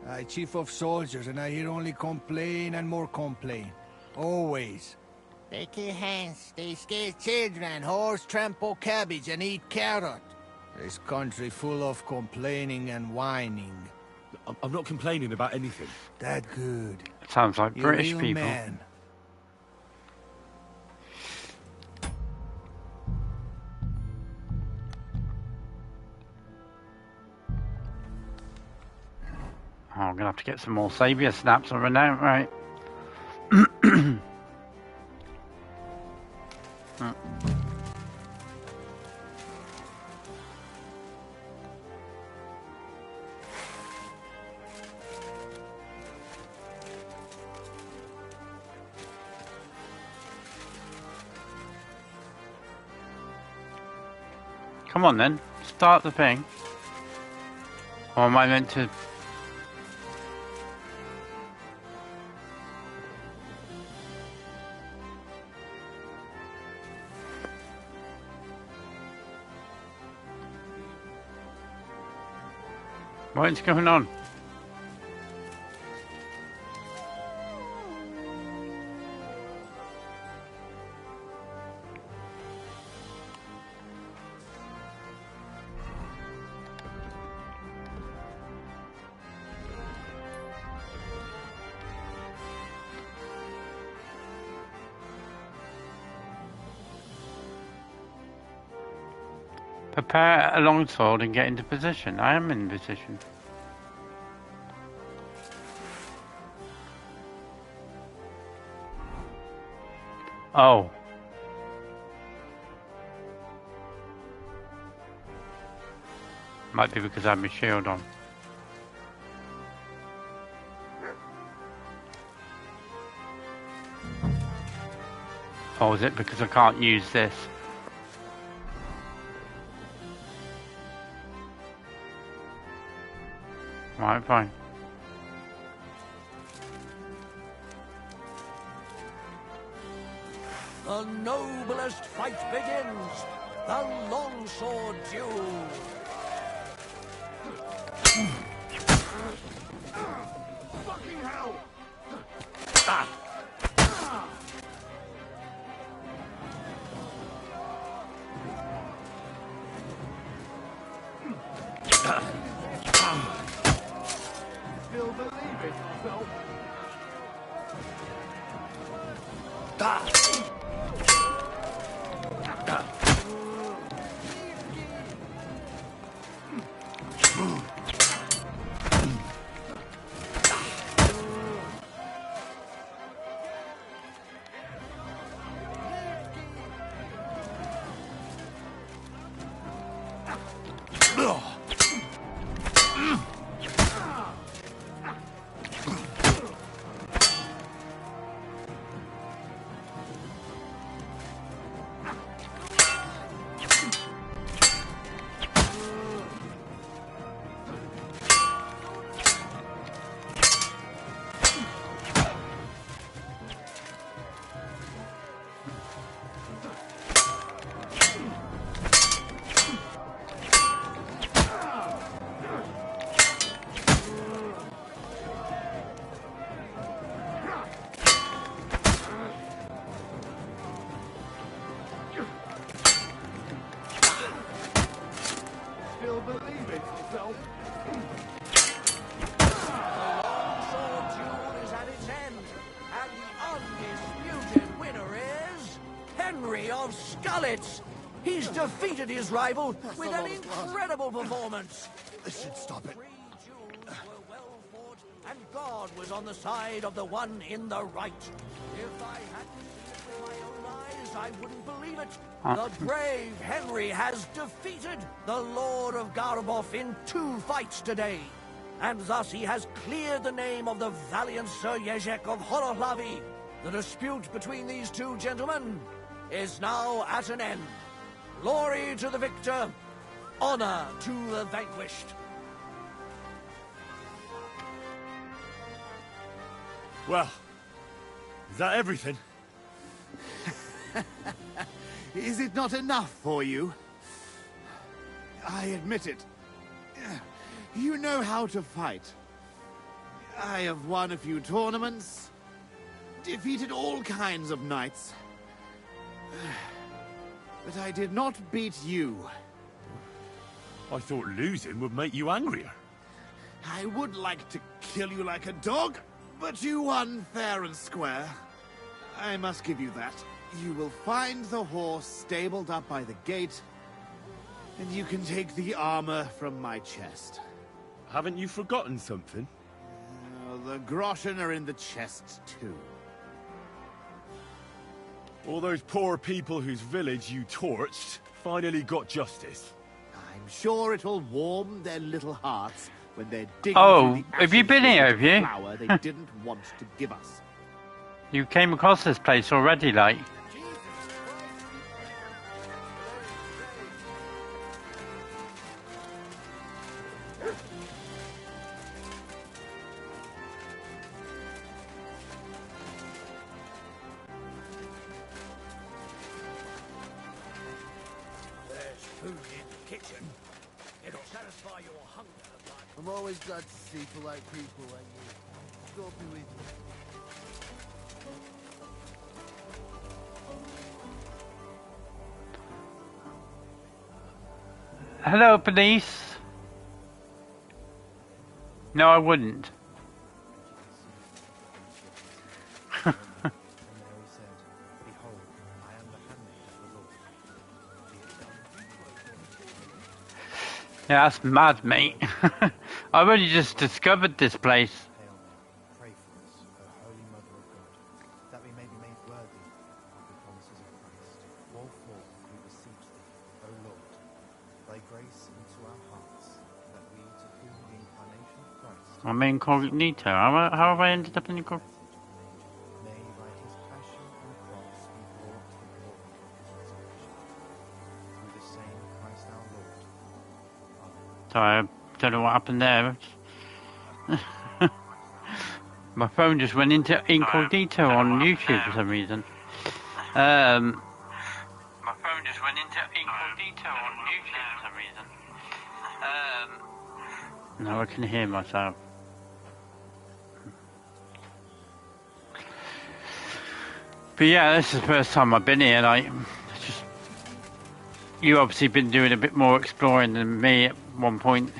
I chief of soldiers, and I hear only complain and more complain. Always. They kill hands, they scare children, horse trample cabbage and eat carrot. This country full of complaining and whining. I'm not complaining about anything. That good. Sounds like You're British real people. Man. Oh, I'm gonna have to get some more Savior snaps on now, right? Come on then, start the thing. Or am I meant to... What's going on? Prepare a longsword and get into position. I am in position. Oh. Might be because I have my shield on. Or is it because I can't use this? Right, fine. The noblest fight begins. The longsword duel. Fucking hell! Still believe it, Phil? Still believe it, Phil? The longsword duel is at its end, and the undisputed winner is Henry of Scullets. He's defeated his rival with an incredible performance. This should stop it. 3 duels were well fought, and God was on the side of the one in the right. If I hadn't seen it with my own eyes, I wouldn't believe it. The brave Henry has defeated the Lord of Garboff in 2 fights today. And thus he has cleared the name of the valiant Sir Ježek of Holohlavi. The dispute between these 2 gentlemen is now at an end. Glory to the victor, honor to the vanquished. Well, is that everything? Is it not enough for you? I admit it. You know how to fight. I have won a few tournaments, defeated all kinds of knights. But I did not beat you. I thought losing would make you angrier. I would like to kill you like a dog, but you won fair and square. I must give you that. You will find the horse stabled up by the gate, and you can take the armor from my chest. Haven't you forgotten something? The groschen are in the chest, too. All those poor people whose village you torched finally got justice. I'm sure it'll warm their little hearts when they're digging Oh, through the have you been here, have you? flower they didn't want to give us. You came across this place already, like? food in the kitchen. It'll satisfy your hunger, but... I'm always glad to see polite people like you. God be with you. Hello, police. No, I wouldn't. Yeah, that's mad, mate. I've only just discovered this place. Pray for us, O Holy Mother of God, that we may be made worthy of the promises of Christ. Wherefore we beseech thee, O Lord, thy grace into our hearts, that we, to whom the incarnation of Christ... I'm incognito. How have I ended up in incognito? May by his passion and cross be brought to the glory of his resurrection. Through the same Christ our Lord. Sorry, I don't know what happened there. My phone just went into incognito on YouTube for some reason. My phone just went into incognito on YouTube for some reason. Now I can hear myself. But yeah, this is the first time I've been here. Like, just you obviously been doing a bit more exploring than me at one point.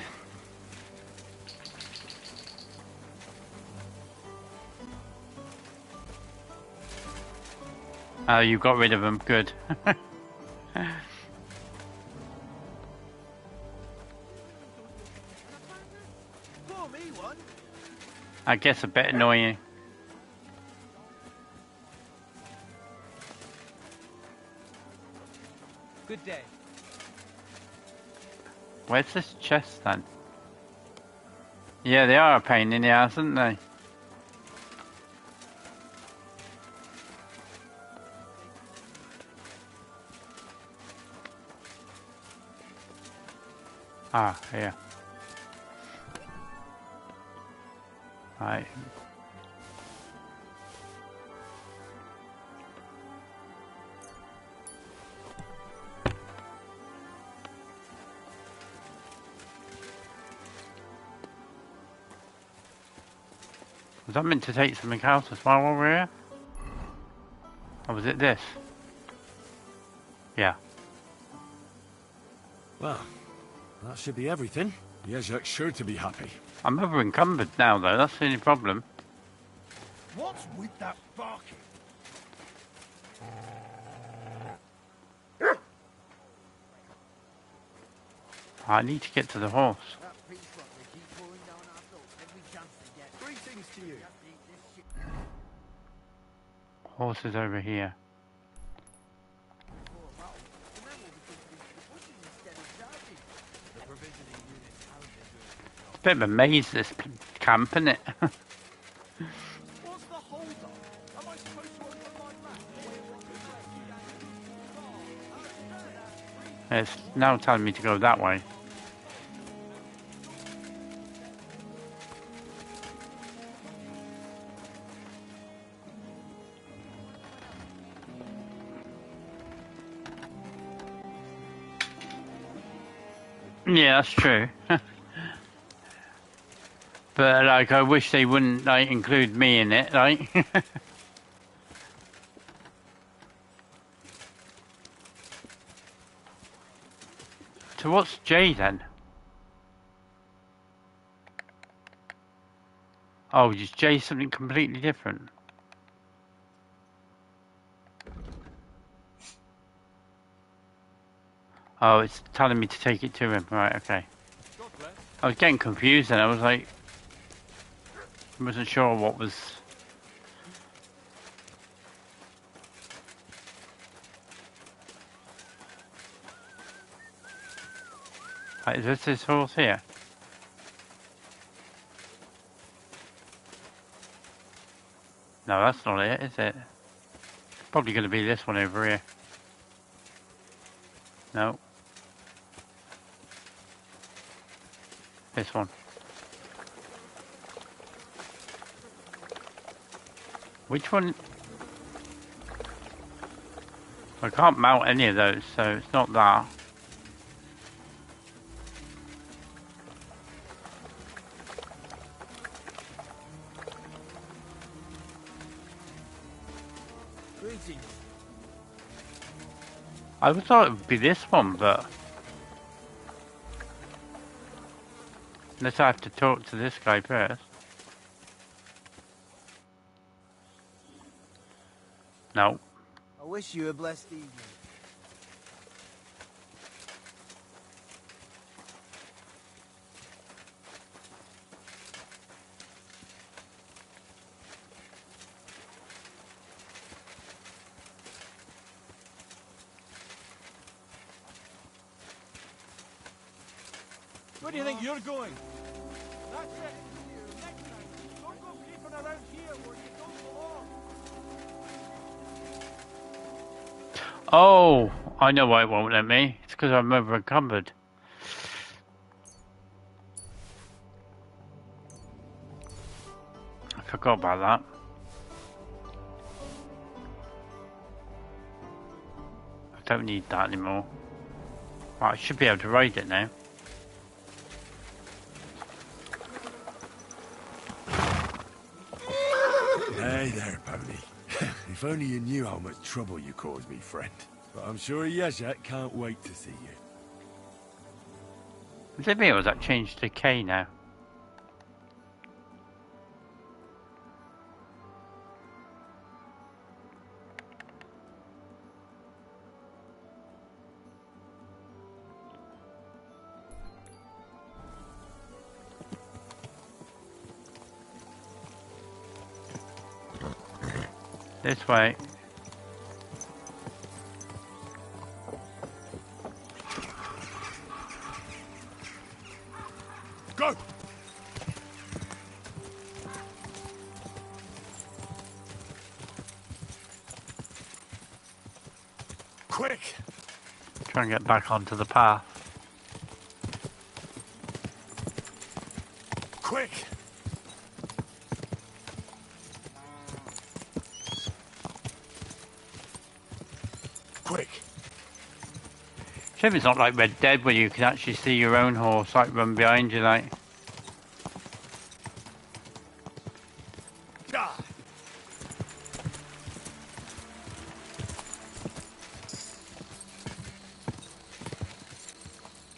Oh, you got rid of them. Good. I guess a bit annoying. Good day. Where's this chest then? Yeah, they are a pain in the ass, aren't they? Ah, here. Right. Was that meant to take something else as well while we're here? Or was it this? Yeah. Well, that should be everything. Jezek's sure to be happy. I'm over encumbered now though, that's the only problem. What's with that barking? I need to get to the horse. Greetings to you. Horse is over here. It's a bit of a maze, this camp, isn't it? What's the hold up? Am I supposed to open my map? It's now telling me to go that way. Yeah, that's true. But like, I wish they wouldn't like include me in it, like. So what's J then? Oh, is J something completely different? Oh, it's telling me to take it to him. Right, okay. I was getting confused and I was like, I wasn't sure what was... Right, is this his horse here? No, that's not it, is it? Probably going to be this one over here. No. This one. Which one? I can't mount any of those, so it's not that. I thought it would be this one, but unless I have to talk to this guy first. No. I wish you a blessed evening. Where do you think you're going? That's it. Next time, don't go creeping around here where you don't belong. Oh, I know why it won't let me. It's because I'm over encumbered. I forgot about that. I don't need that anymore. Right, I should be able to raid it now. Hey there, Pony. If only you knew how much trouble you caused me, friend. But I'm sure Yezhak can't wait to see you. Is it me or has that changed to K now? This way. Go! Quick! Try and get back onto the path. Quick! Quick! Shame it's not like Red Dead where you can actually see your own horse like run behind you like. Ah.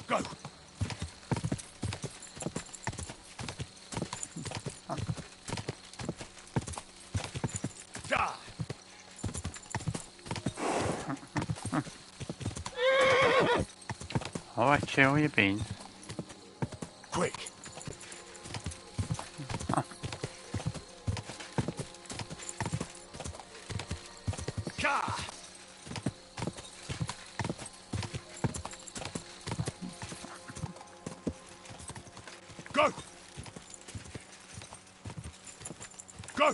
Go! Ah. Alright, chill your beans. Quick! Ka! Go! Go!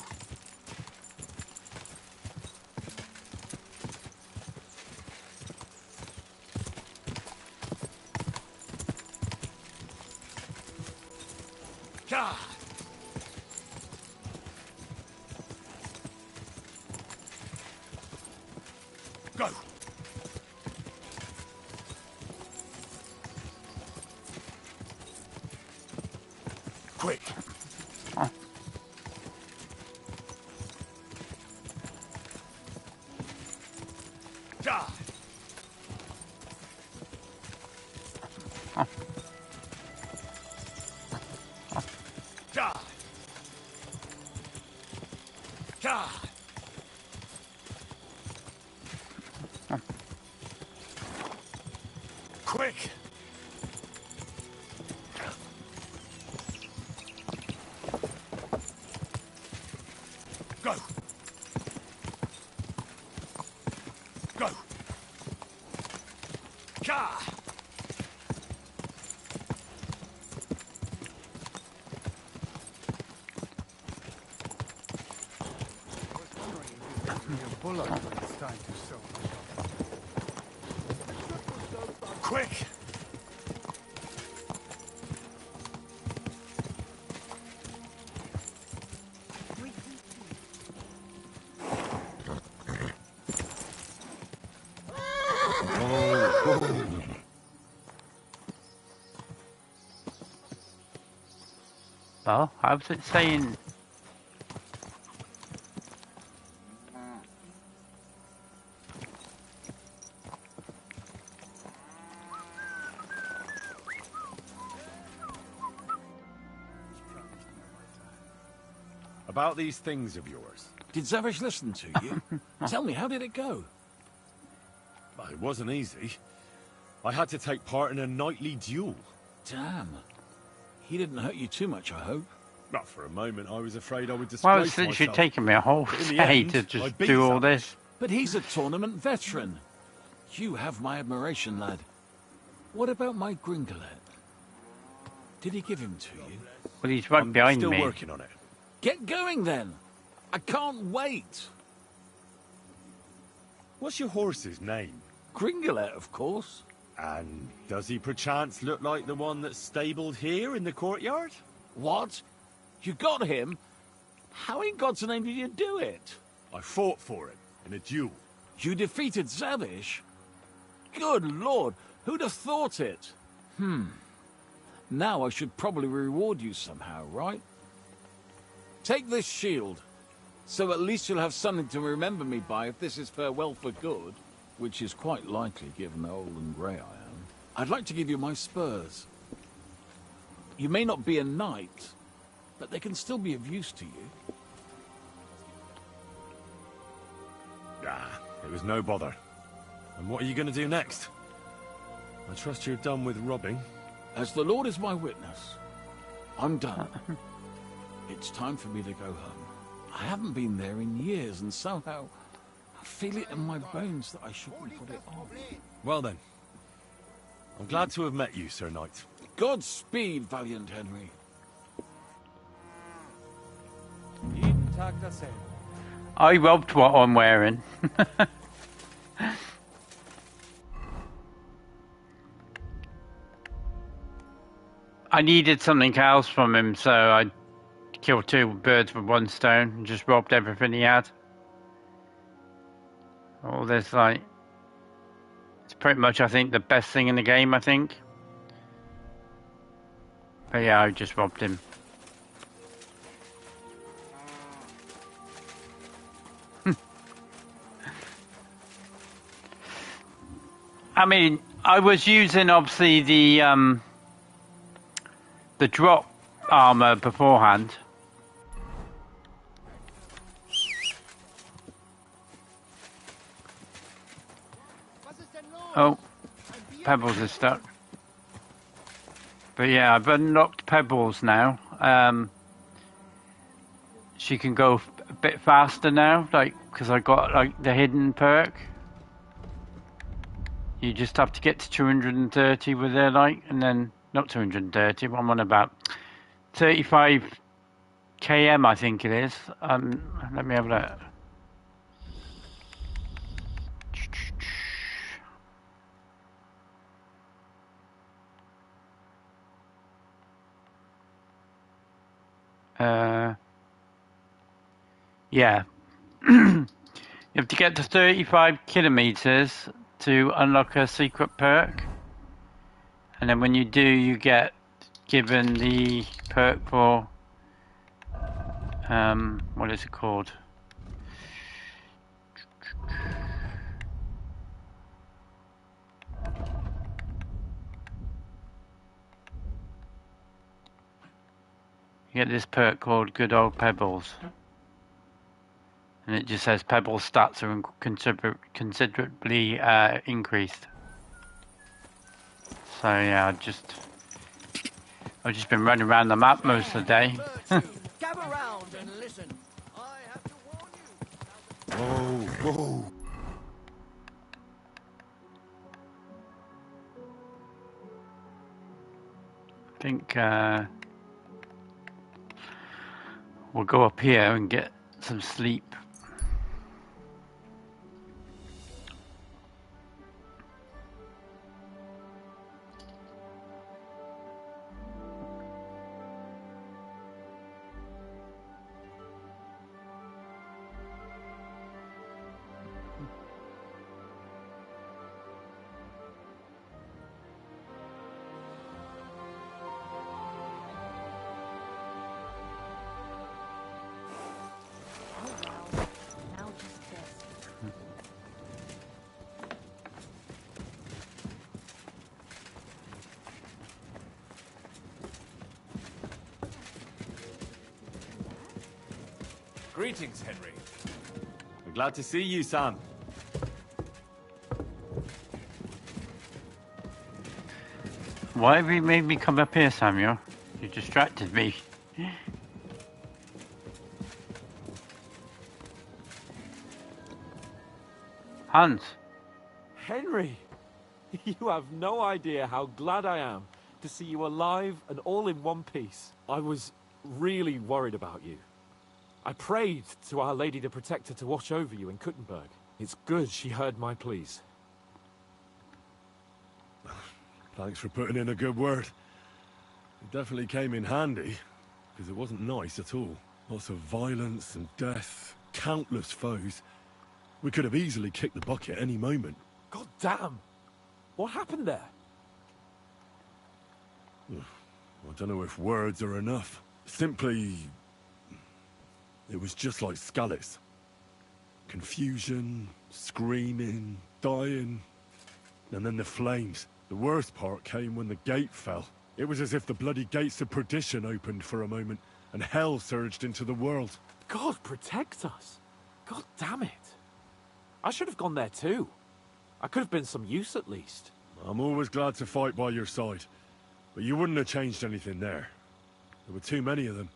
Ka! Go! Quick! Da! Da! Da! Quick! Go! Go! Ka! Bullock when it's time to sow. Quick! Well, I was saying. about these things of yours. Did Zavish listen to you? Tell me, how did it go? Well, it wasn't easy. I had to take part in a nightly duel. Damn. He didn't hurt you too much, I hope. But for a moment, I was afraid I would disgrace Well, it's literally myself. taken me a whole But in the day end, to I just beat do all Zavish. this. But he's a tournament veteran. You have my admiration, lad. What about my Gringolet? Did he give him to you? Well, he's right behind Still me. working on it. Get going then. I can't wait. What's your horse's name? Gringolet, of course. And does he perchance look like the one that's stabled here in the courtyard? What? You got him? How in God's name did you do it? I fought for him in a duel. You defeated Zavish? Good Lord, who'd have thought it? Now I should probably reward you somehow, right? Take this shield, so at least you'll have something to remember me by if this is farewell for good, which is quite likely given how old and grey I am. I'd like to give you my spurs. You may not be a knight, but they can still be of use to you. Ah, it was no bother. And what are you going to do next? I trust you're done with robbing. As the Lord is my witness, I'm done. It's time for me to go home. I haven't been there in years, and somehow I feel it in my bones that I shouldn't put it on. Well then, I'm glad to have met you, Sir Knight. Godspeed, valiant Henry. I robbed what I'm wearing. I needed something else from him, so I killed two birds with one stone and just robbed everything he had. All this, like, it's pretty much, I think, the best thing in the game, I think. But yeah, I just robbed him. I mean, I was using, obviously, the drop armor beforehand. Oh, Pebbles is stuck. But yeah, I've unlocked Pebbles now. She can go a bit faster now, like, because I got like the hidden perk. You just have to get to 230 with her, like, and then not 230. I'm on about 35 km, I think it is. Let me have a look. Yeah. You have to get to 35 kilometers to unlock a secret perk. And then when you do, you get given the perk for, what is it called? You get this perk called Good Old Pebbles. And it just says Pebbles stats are considerably increased. So yeah, I've just been running around the map most of the day. Gather round and listen. I have to warn you. Whoa, whoa. I think we'll go up here and get some sleep. Greetings, Henry. I'm glad to see you, Sam. Why have you made me come up here, Samuel? You distracted me. Hans. Henry! You have no idea how glad I am to see you alive and all in one piece. I was really worried about you. I prayed to Our Lady the Protector to watch over you in Kuttenberg. It's good she heard my pleas. Thanks for putting in a good word. It definitely came in handy, because it wasn't nice at all. Lots of violence and death, countless foes. We could have easily kicked the bucket any moment. God damn! What happened there? I don't know if words are enough. Simply... it was just like Skalitz. Confusion, screaming, dying, and then the flames. The worst part came when the gate fell. It was as if the bloody gates of perdition opened for a moment, and hell surged into the world. God protect us! God damn it! I should have gone there too. I could have been some use at least. I'm always glad to fight by your side, but you wouldn't have changed anything there. There were too many of them.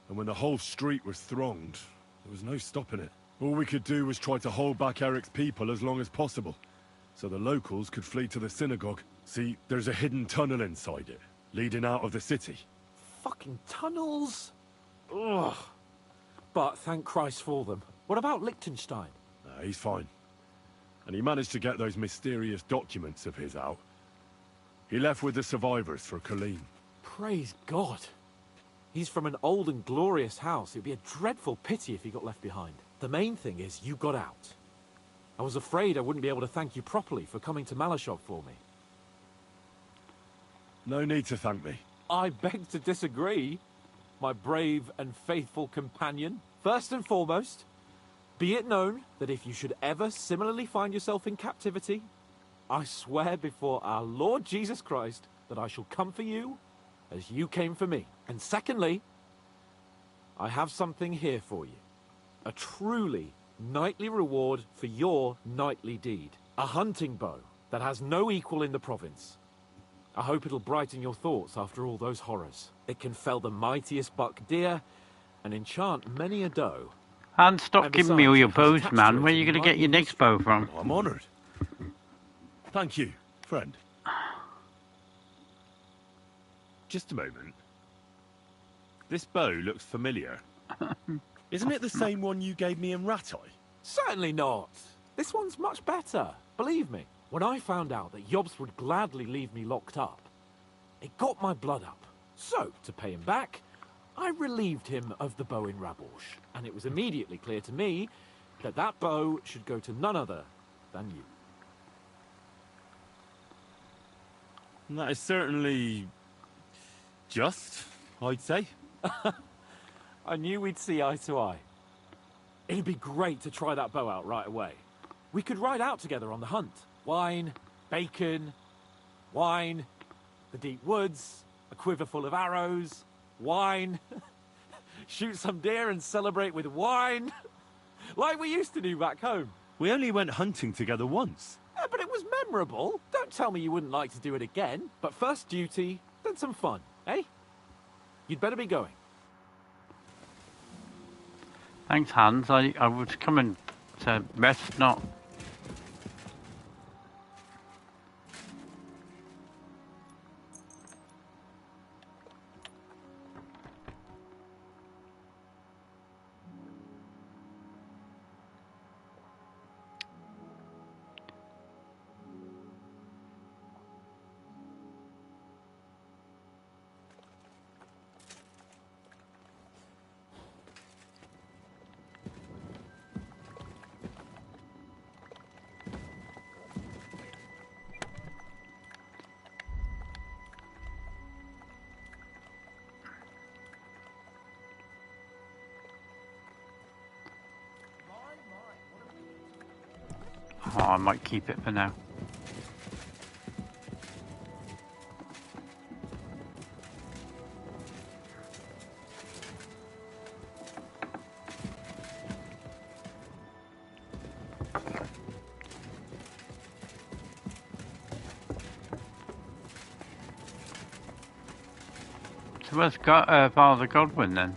And when the whole street was thronged, there was no stopping it. All we could do was try to hold back Eric's people as long as possible, so the locals could flee to the synagogue. See, there's a hidden tunnel inside it, leading out of the city. Fucking tunnels! Ugh. But thank Christ for them. What about Liechtenstein? He's fine. And he managed to get those mysterious documents of his out. He left with the survivors for Colleen. Praise God. He's from an old and glorious house. It'd be a dreadful pity if he got left behind. The main thing is you got out. I was afraid I wouldn't be able to thank you properly for coming to Malashov for me. No need to thank me. I beg to disagree, my brave and faithful companion. First and foremost, be it known that if you should ever similarly find yourself in captivity, I swear before our Lord Jesus Christ that I shall come for you as you came for me. And secondly, I have something here for you. A truly knightly reward for your knightly deed. A hunting bow that has no equal in the province. I hope it'll brighten your thoughts after all those horrors. It can fell the mightiest buck deer and enchant many a doe. Hans, stop giving me all your bows, man. Where are you going to get your next bow from? I'm honoured. Thank you, friend. Just a moment. This bow looks familiar. Isn't it the same one you gave me in Rattay? Certainly not. This one's much better, believe me. When I found out that Jobst would gladly leave me locked up, it got my blood up. So, to pay him back, I relieved him of the bow in Raborsch, and it was immediately clear to me that that bow should go to none other than you. And that is certainly... just, I'd say. I knew we'd see eye to eye. It'd be great to try that bow out right away. We could ride out together on the hunt. Wine, bacon, wine, the deep woods, a quiver full of arrows, wine, shoot some deer and celebrate with wine, like we used to do back home. We only went hunting together once. Yeah, but it was memorable. Don't tell me you wouldn't like to do it again. But first duty, then some fun, eh? You'd better be going. Thanks, Hans. I was coming to rest, not... Oh, I might keep it for now. So where's Father Godwin then?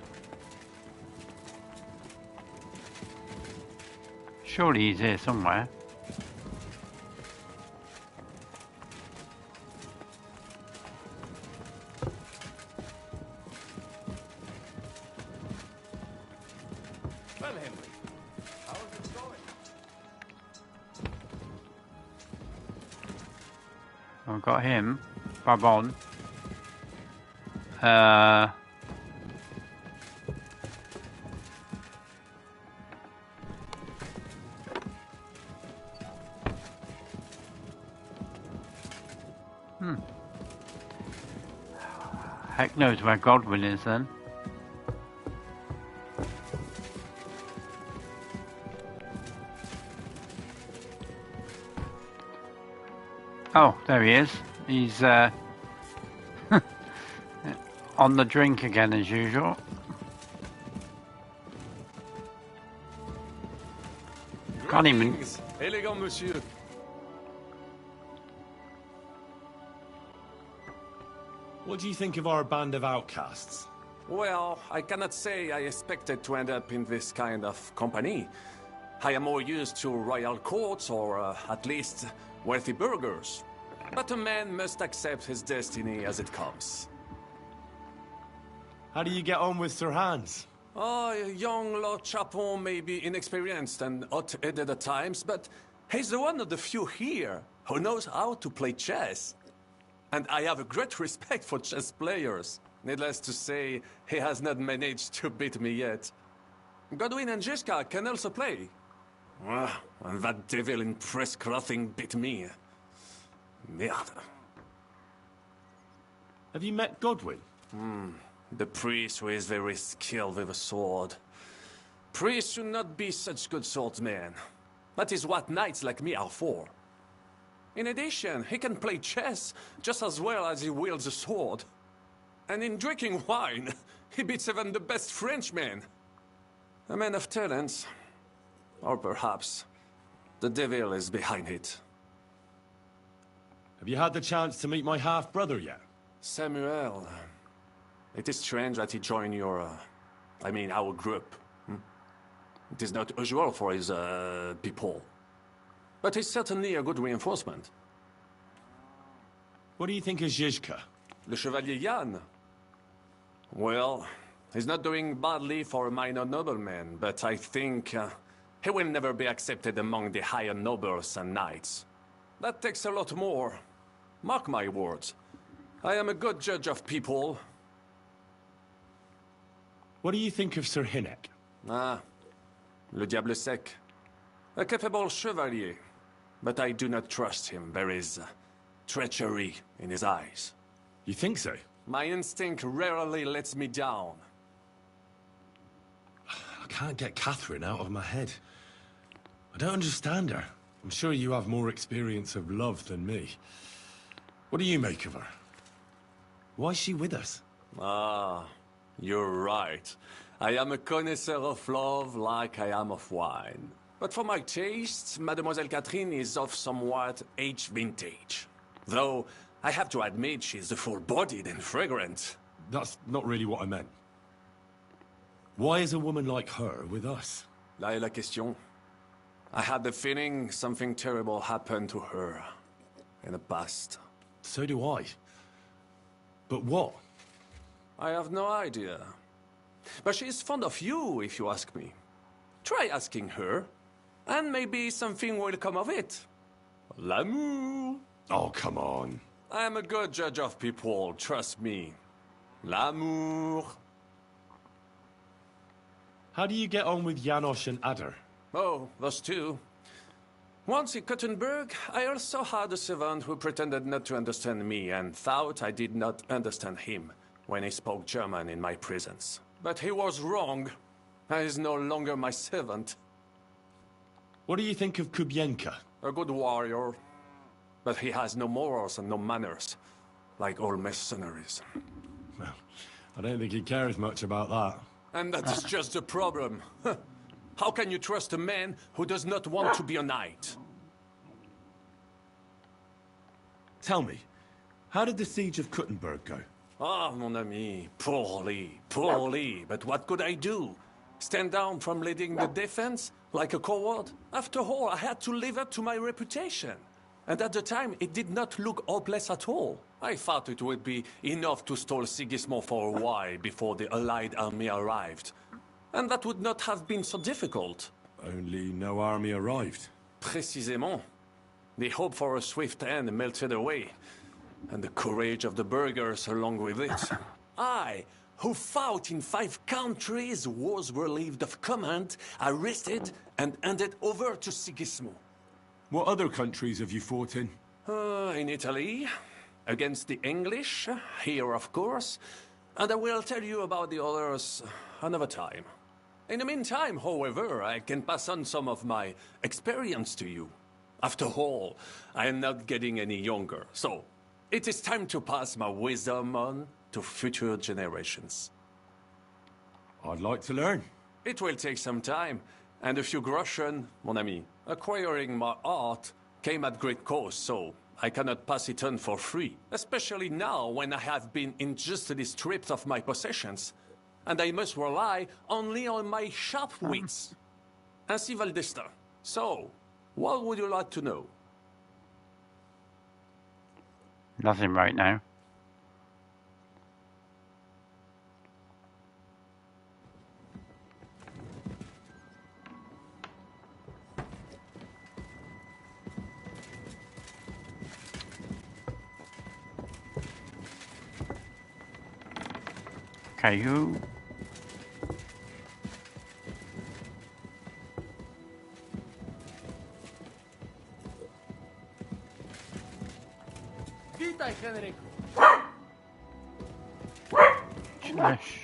Surely he's here somewhere. Well, Henry, how's it going? I've got him. Barbon. Heck knows where Godwin is then. Oh, there he is. He's on the drink again as usual. Can't even. Elegant monsieur. What do you think of our band of outcasts? Well, I cannot say I expected to end up in this kind of company. I am more used to royal courts or at least wealthy burghers. But a man must accept his destiny as it comes. How do you get on with Sir Hans? Oh, young Lord Chapon may be inexperienced and hot-headed at times, but he's one of the few here who knows how to play chess. And I have a great respect for chess players. Needless to say, he has not managed to beat me yet. Godwin and Jiska can also play. And that devil in press clothing beat me. Merde. Have you met Godwin? The priest who is very skilled with a sword. Priests should not be such good swordsmen. That is what knights like me are for. In addition, he can play chess just as well as he wields a sword. And in drinking wine, he beats even the best Frenchmen. A man of talents. Or perhaps the devil is behind it. Have you had the chance to meet my half-brother yet? Samuel. It is strange that he joined your... our group. It is not usual for his, people. But he's certainly a good reinforcement. What do you think of Zizka? Le Chevalier Jan? Well, he's not doing badly for a minor nobleman, but I think he will never be accepted among the higher nobles and knights. That takes a lot more. Mark my words. I am a good judge of people. What do you think of Sir Hynek? Le Diable Sec. A capable chevalier. But I do not trust him. There is treachery in his eyes. You think so? My instinct rarely lets me down. I can't get Catherine out of my head. I don't understand her. I'm sure you have more experience of love than me. What do you make of her? Why is she with us? You're right. I am a connoisseur of love like I am of wine. But for my tastes, Mademoiselle Catherine is of somewhat aged vintage. Though, I have to admit she's full-bodied and fragrant. That's not really what I meant. Why is a woman like her with us? Là est la question. I had the feeling something terrible happened to her in the past. So do I. But what? I have no idea. But she's fond of you, if you ask me. Try asking her. And maybe something will come of it. L'amour. Oh, come on. I am a good judge of people, trust me. L'amour. How do you get on with Janosch and Adder? Oh, those two. Once in Kuttenberg, I also had a servant who pretended not to understand me and thought I did not understand him when he spoke German in my presence. But he was wrong. He is no longer my servant. What do you think of Kubienka? A good warrior. But he has no morals and no manners, like all mercenaries. Well, I don't think he cares much about that. And that is just the problem. How can you trust a man who does not want to be a knight? Tell me, how did the siege of Kuttenberg go? Ah, mon ami, poorly, poorly. But what could I do? Stand down from leading the defense like a coward? After all, I had to live up to my reputation. And at the time, it did not look hopeless at all. I thought it would be enough to stall Sigismund for a while before the Allied army arrived. And that would not have been so difficult. Only no army arrived. Précisément. The hope for a swift end melted away. And the courage of the burghers along with it. I, who fought in 5 countries, was relieved of command, arrested, and handed over to Sigismund. What other countries have you fought in? In Italy, against the English, here of course, and I will tell you about the others another time. In the meantime, however, I can pass on some of my experience to you. After all, I am not getting any younger, so it is time to pass my wisdom on to future generations. I'd like to learn. It will take some time, and a few groschen, mon ami. Acquiring my art came at great cost, so I cannot pass it on for free. Especially now, when I have been injustly stripped of my possessions, and I must rely only on my sharp wits. Ainsi va le destin. So, what would you like to know? Nothing right now. Okay, who? Witaj, Henryku. Smash.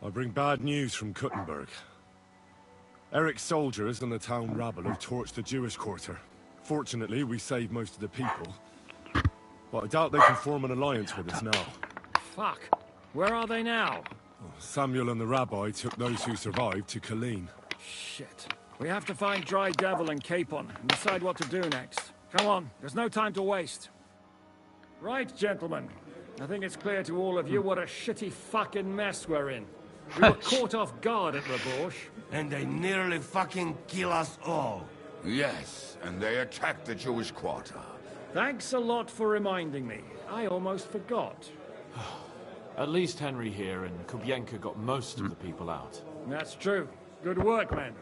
I bring bad news from Kuttenberg. Eric's soldiers and the town rabble have torched the Jewish quarter. Fortunately, we saved most of the people. But I doubt they can form an alliance with us now. Fuck. Where are they now? Samuel and the rabbi took those who survived to Colleen. Shit. We have to find Dry Devil and Capon and decide what to do next. Come on, there's no time to waste. Right, gentlemen. I think it's clear to all of you what a shitty fucking mess we're in. We were caught off guard at Rabosh. And they nearly fucking kill us all. Yes, and they attacked the Jewish quarter. Thanks a lot for reminding me. I almost forgot. At least Henry here and Kubienka got most of the people out. That's true. Good work, men.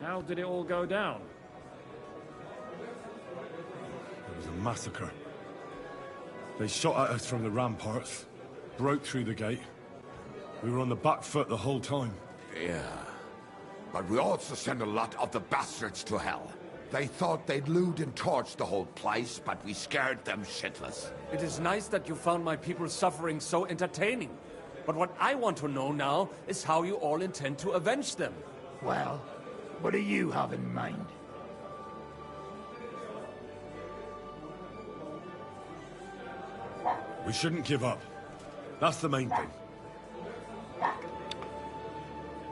How did it all go down? It was a massacre. They shot at us from the ramparts, broke through the gate. We were on the back foot the whole time. Yeah. But we also sent a lot of the bastards to hell. They thought they'd loot and torch the whole place, but we scared them shitless. It is nice that you found my people's suffering so entertaining. But what I want to know now is how you all intend to avenge them. Well, what do you have in mind? We shouldn't give up. That's the main thing.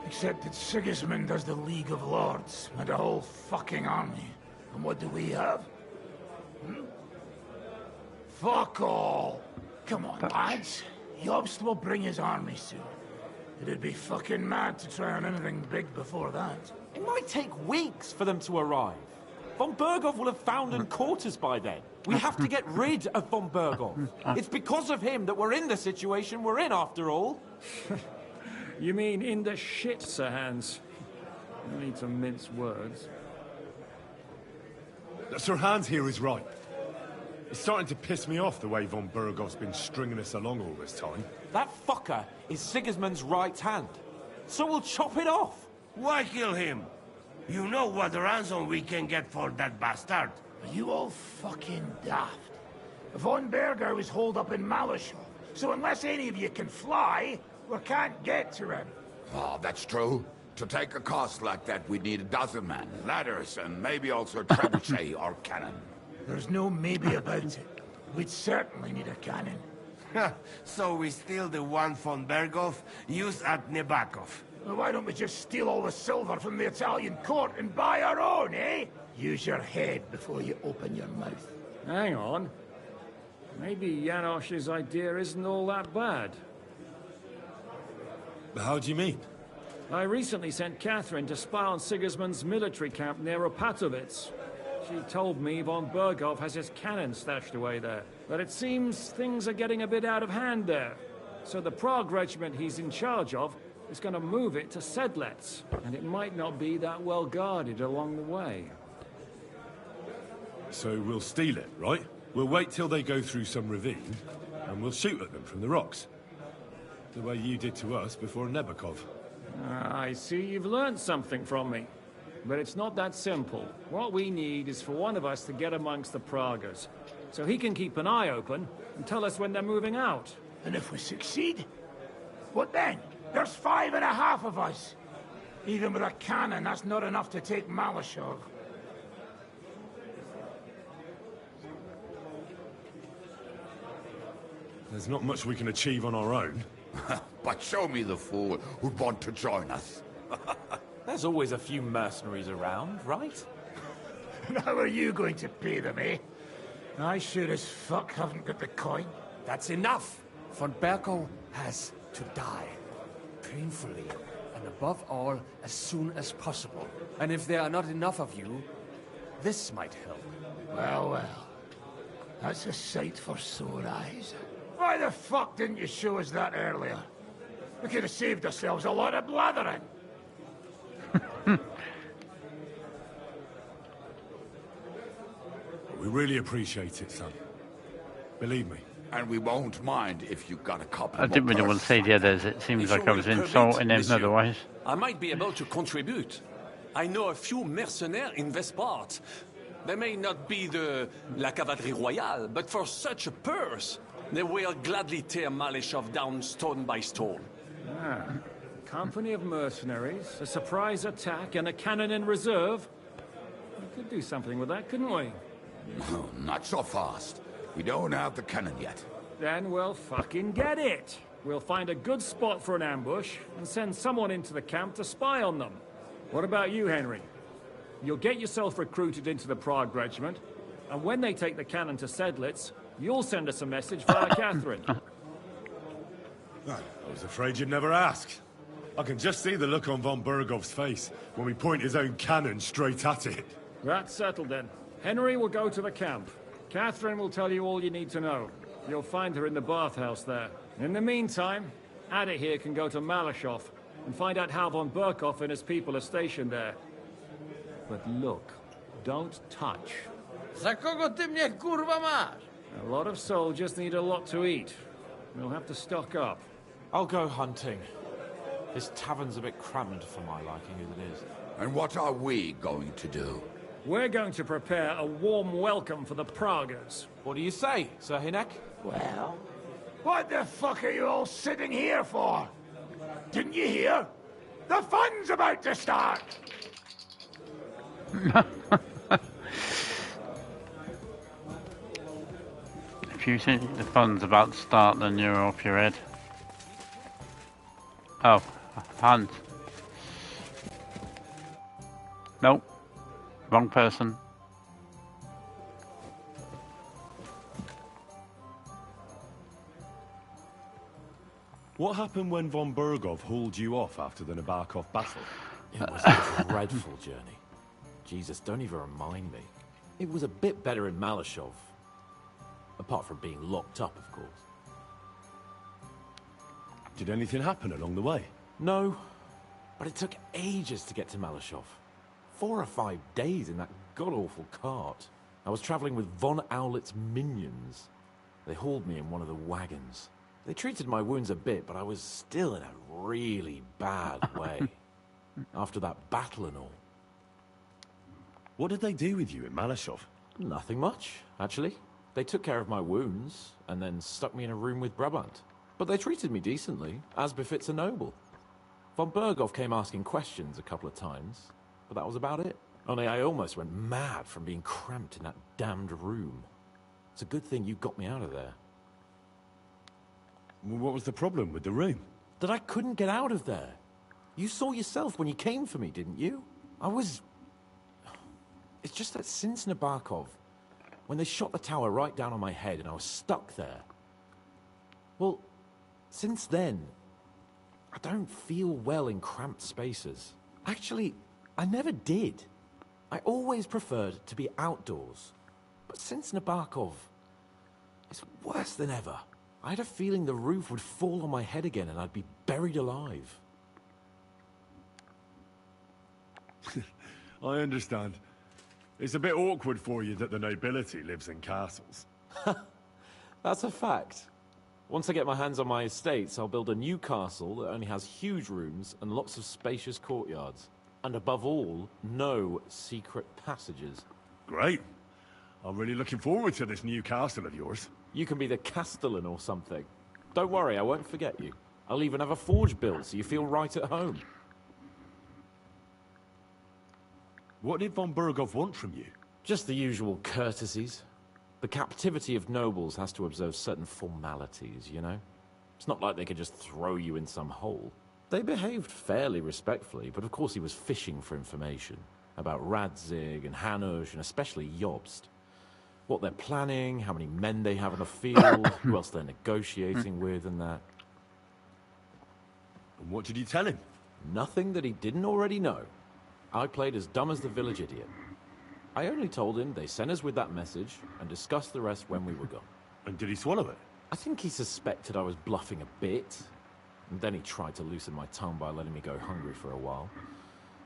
Except that Sigismund has the League of Lords and a whole fucking army. And what do we have? Fuck all! Come on, lads. Jobst will bring his army soon. It'd be fucking mad to try on anything big before that. It might take weeks for them to arrive. Von Berghoff will have found and caught us by then. We have to get rid of Von Berghoff. It's because of him that we're in the situation we're in, after all. You mean in the shit, Sir Hans? No need to mince words. Sir Hans here is right. It's starting to piss me off the way Von Berghoff's been stringing us along all this time. That fucker is Sigismund's right hand. So we'll chop it off. Why kill him? You know what ransom we can get for that bastard. Are you all fucking daft? Von Berger was holed up in Malishal, so unless any of you can fly, we can't get to him. Oh, that's true. To take a cost like that, we'd need a dozen men, ladders, and maybe also a trebuchet or cannon. There's no maybe about it. We'd certainly need a cannon. So we steal the one von Berghoff, use at Nebakov. Well, why don't we just steal all the silver from the Italian court and buy our own, eh? Use your head before you open your mouth. Hang on. Maybe Janosch's idea isn't all that bad. How do you mean? I recently sent Catherine to spy on Sigismund's military camp near Opatovitz. She told me von Berghoff has his cannon stashed away there. But it seems things are getting a bit out of hand there. So the Prague regiment he's in charge of is going to move it to Sedlec. And it might not be that well guarded along the way. So we'll steal it, right? We'll wait till they go through some ravine, and we'll shoot at them from the rocks. The way you did to us before Nebakov. I see you've learned something from me. But it's not that simple. What we need is for one of us to get amongst the Pragas, so he can keep an eye open and tell us when they're moving out. And if we succeed? What then? There's 5.5 of us. Even with a cannon, that's not enough to take Malashov. There's not much we can achieve on our own. But show me the fool who'd want to join us. There's always a few mercenaries around, right? And how are you going to pay them, eh? I sure as fuck haven't got the coin. That's enough. Von Berghoff has to die. Painfully. And above all, as soon as possible. And if there are not enough of you, this might help. Well, well. That's a sight for sore eyes. Why the fuck didn't you show us that earlier? We could have saved ourselves a lot of blathering. We really appreciate it, son. Believe me. And we won't mind if you got a couple I didn't really want to say the others. It seems like I was insulting him otherwise. I might be able to contribute. I know a few mercenaires in this part. They may not be La Cavalerie Royale, but for such a purse, they will gladly tear Malashov down stone by stone. Ah, company of mercenaries, a surprise attack, and a cannon in reserve. We could do something with that, couldn't we? No, not so fast. We don't have the cannon yet. Then we'll fucking get it. We'll find a good spot for an ambush and send someone into the camp to spy on them. What about you, Henry? You'll get yourself recruited into the Prague regiment, and when they take the cannon to Sedlec, you'll send us a message via Catherine. I was afraid you'd never ask. I can just see the look on von Berghoff's face when we point his own cannon straight at it. That's settled then. Henry will go to the camp. Catherine will tell you all you need to know. You'll find her in the bathhouse there. In the meantime, Ada here can go to Malashov and find out how von Berghoff and his people are stationed there. But look, don't touch. Za kogo ty mnie kurwa masz? A lot of soldiers need a lot to eat. We'll have to stock up. I'll go hunting. This tavern's a bit cramped for my liking as it is. And what are we going to do? We're going to prepare a warm welcome for the Pragas. What do you say, Sir Hinek? Well, what the fuck are you all sitting here for? Didn't you hear? The fun's about to start! If you think the fun's about to start, then you're off your head. Oh, Hans. Nope. Wrong person. What happened when von Berghoff hauled you off after the Nabokov battle? It was a dreadful journey. Jesus, don't even remind me. It was a bit better in Malashov. Apart from being locked up, of course. Did anything happen along the way? No, but it took ages to get to Malashov. 4 or 5 days in that god-awful cart. I was traveling with von Owlet's minions. They hauled me in one of the wagons. They treated my wounds a bit, but I was still in a really bad way. After that battle and all. What did they do with you in Malashov? Nothing much, actually. They took care of my wounds, and then stuck me in a room with Brabant. But they treated me decently, as befits a noble. Von Berghoff came asking questions a couple of times, but that was about it. Only I almost went mad from being cramped in that damned room. It's a good thing you got me out of there. Well, what was the problem with the room? That I couldn't get out of there. You saw yourself when you came for me, didn't you? It's just that since Nabokov, when they shot the tower right down on my head and I was stuck there, well, since then, I don't feel well in cramped spaces. Actually, I never did. I always preferred to be outdoors. But since Nabokov, it's worse than ever. I had a feeling the roof would fall on my head again and I'd be buried alive. I understand. It's a bit awkward for you that the nobility lives in castles. That's a fact. Once I get my hands on my estates, I'll build a new castle that only has huge rooms and lots of spacious courtyards. And above all, no secret passages. Great. I'm really looking forward to this new castle of yours. You can be the castellan or something. Don't worry, I won't forget you. I'll even have a forge built so you feel right at home. What did von Burgov want from you? Just the usual courtesies. The captivity of nobles has to observe certain formalities, you know? It's not like they could just throw you in some hole. They behaved fairly respectfully, but of course he was fishing for information. About Radzig and Hanush, and especially Jobst. What they're planning, how many men they have in the field, who else they're negotiating with and that. And what did you tell him? Nothing that he didn't already know. I played as dumb as the village idiot. I only told him they sent us with that message and discussed the rest when we were gone. And did he swallow it? I think he suspected I was bluffing a bit. And then he tried to loosen my tongue by letting me go hungry for a while.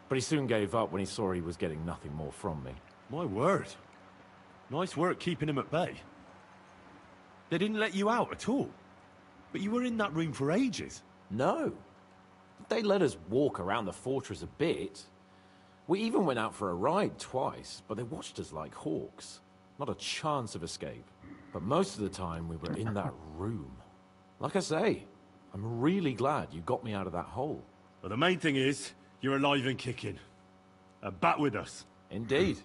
But he soon gave up when he saw he was getting nothing more from me. My word. Nice work keeping him at bay. They didn't let you out at all. But you were in that room for ages. No. They let us walk around the fortress a bit. We even went out for a ride twice, but they watched us like hawks. Not a chance of escape. But most of the time we were in that room. Like I say, I'm really glad you got me out of that hole. Well, the main thing is, you're alive and kicking. And back with us. Indeed.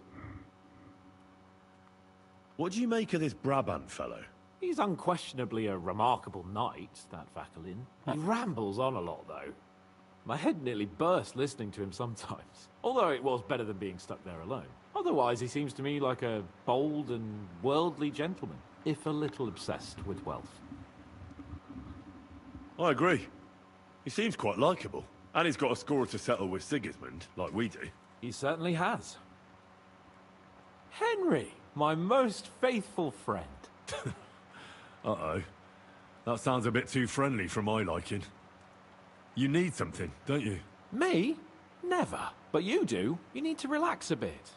What do you make of this Brabant fellow? He's unquestionably a remarkable knight, that Vakelin. He rambles on a lot, though. My head nearly burst listening to him sometimes. Although it was better than being stuck there alone. Otherwise, he seems to me like a bold and worldly gentleman, if a little obsessed with wealth. I agree. He seems quite likeable. And he's got a score to settle with Sigismund, like we do. He certainly has. Henry, my most faithful friend. Uh-oh. That sounds a bit too friendly for my liking. You need something, don't you? Me? Never. But you do. You need to relax a bit.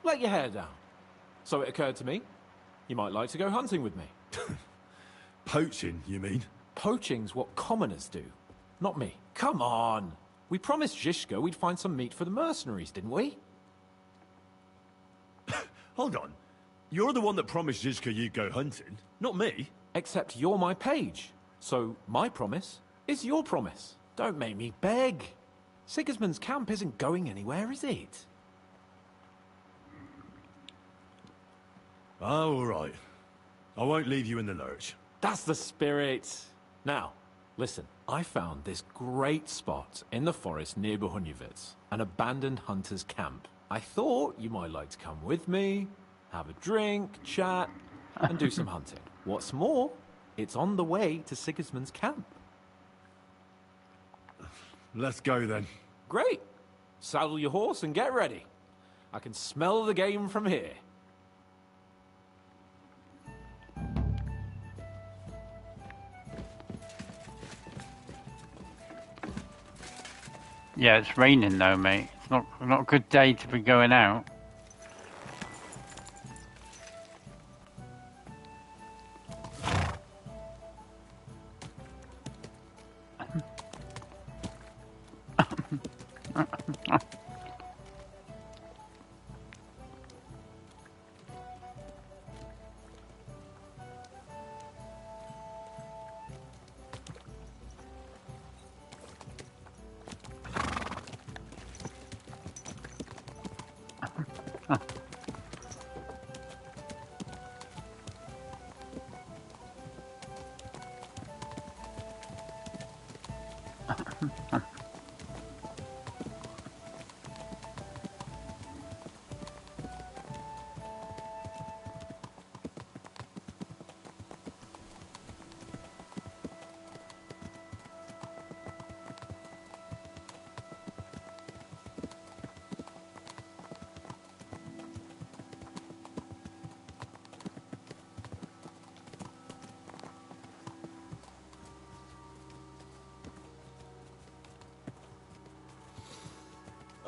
Let your hair down. So it occurred to me, you might like to go hunting with me. Poaching, you mean? Poaching's what commoners do, not me. Come on. We promised Zizka we'd find some meat for the mercenaries, didn't we? Hold on. You're the one that promised Zizka you'd go hunting, not me. Except you're my page. So my promise is your promise. Don't make me beg. Sigismund's camp isn't going anywhere, is it? Oh, all right. I won't leave you in the lurch. That's the spirit. Now, listen. I found this great spot in the forest near Bohuniewicz, an abandoned hunter's camp. I thought you might like to come with me, have a drink, chat, and do some hunting. What's more, it's on the way to Sigismund's camp. Let's go then. Great. Saddle your horse and get ready. I can smell the game from here. Yeah, it's raining though, mate. It's not a good day to be going out.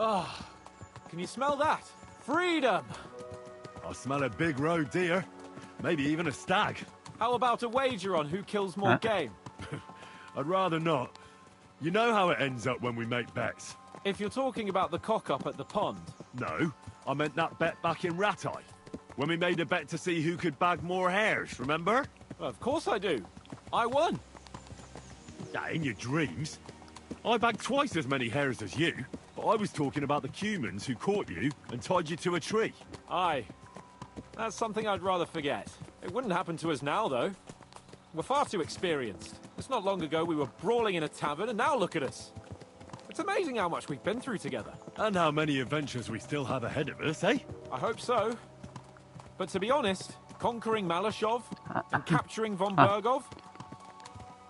Oh, can you smell that? Freedom! I smell a big roe deer. Maybe even a stag. How about a wager on who kills more game? I'd rather not. You know how it ends up when we make bets. If you're talking about the cock-up at the pond. No, I meant that bet back in Rattay. When we made a bet to see who could bag more hares, remember? Well, of course I do. I won. In your dreams. I bagged twice as many hares as you, but I was talking about the Cumans who caught you and tied you to a tree. Aye. That's something I'd rather forget. It wouldn't happen to us now, though. We're far too experienced. It's not long ago we were brawling in a tavern, and now look at us. It's amazing how much we've been through together. And how many adventures we still have ahead of us, eh? I hope so. But to be honest, conquering Malashov and capturing von Bergov,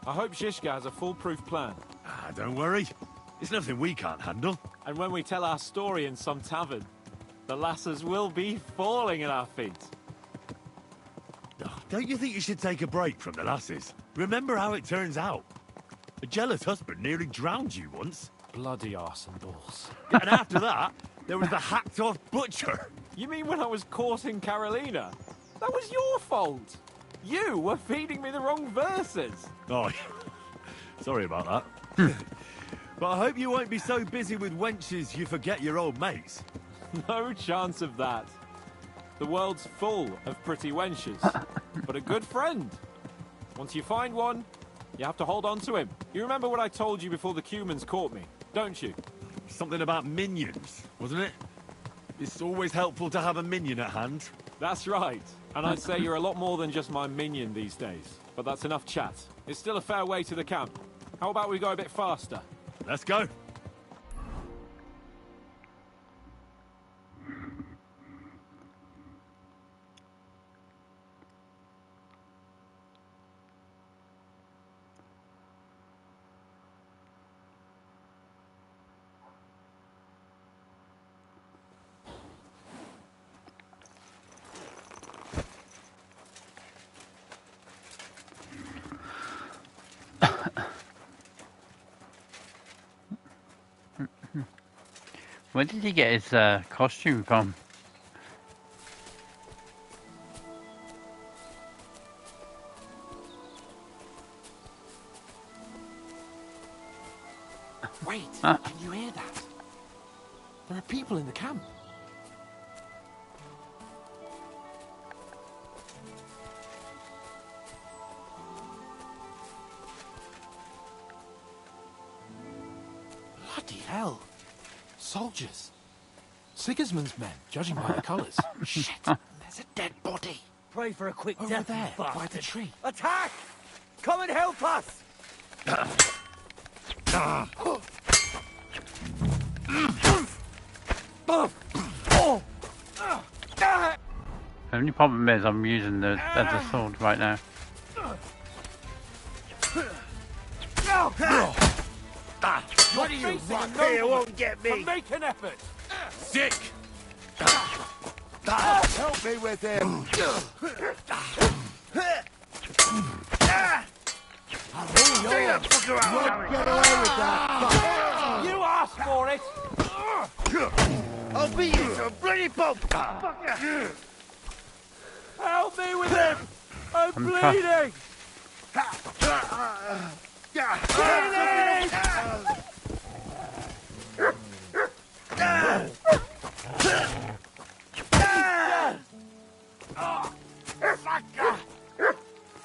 I hope Shishka has a foolproof plan. Don't worry. It's nothing we can't handle. And when we tell our story in some tavern, the lasses will be falling at our feet. Don't you think you should take a break from the lasses? Remember how it turns out. A jealous husband nearly drowned you once. Bloody arse and balls. And after that, there was the hacked-off butcher. You mean when I was courting Carolina? That was your fault. You were feeding me the wrong verses. Oh, sorry about that. But I hope you won't be so busy with wenches you forget your old mates. No chance of that. The world's full of pretty wenches. But a good friend. Once you find one, you have to hold on to him. You remember what I told you before the Cumans caught me, don't you? Something about minions, wasn't it? It's always helpful to have a minion at hand. That's right. And I'd say you're a lot more than just my minion these days. But that's enough chat. It's still a fair way to the camp. How about we go a bit faster? Let's go. Where did he get his costume from? Wait, can you hear that? There are people in the camp. Bloody hell. Soldiers. Sigismund's men, judging by the colours. Shit, there's a dead body. Pray for a quick Over death, there, you by the bastard. tree. Attack! Come and help us! The only problem is I'm using the as a sword right now. What are you, rock here? Won't get me. Make an effort. Sick. Help me with him. Get away with that. You asked for it. I'll beat you to a bloody pulp. Help me with him. I'm bleeding.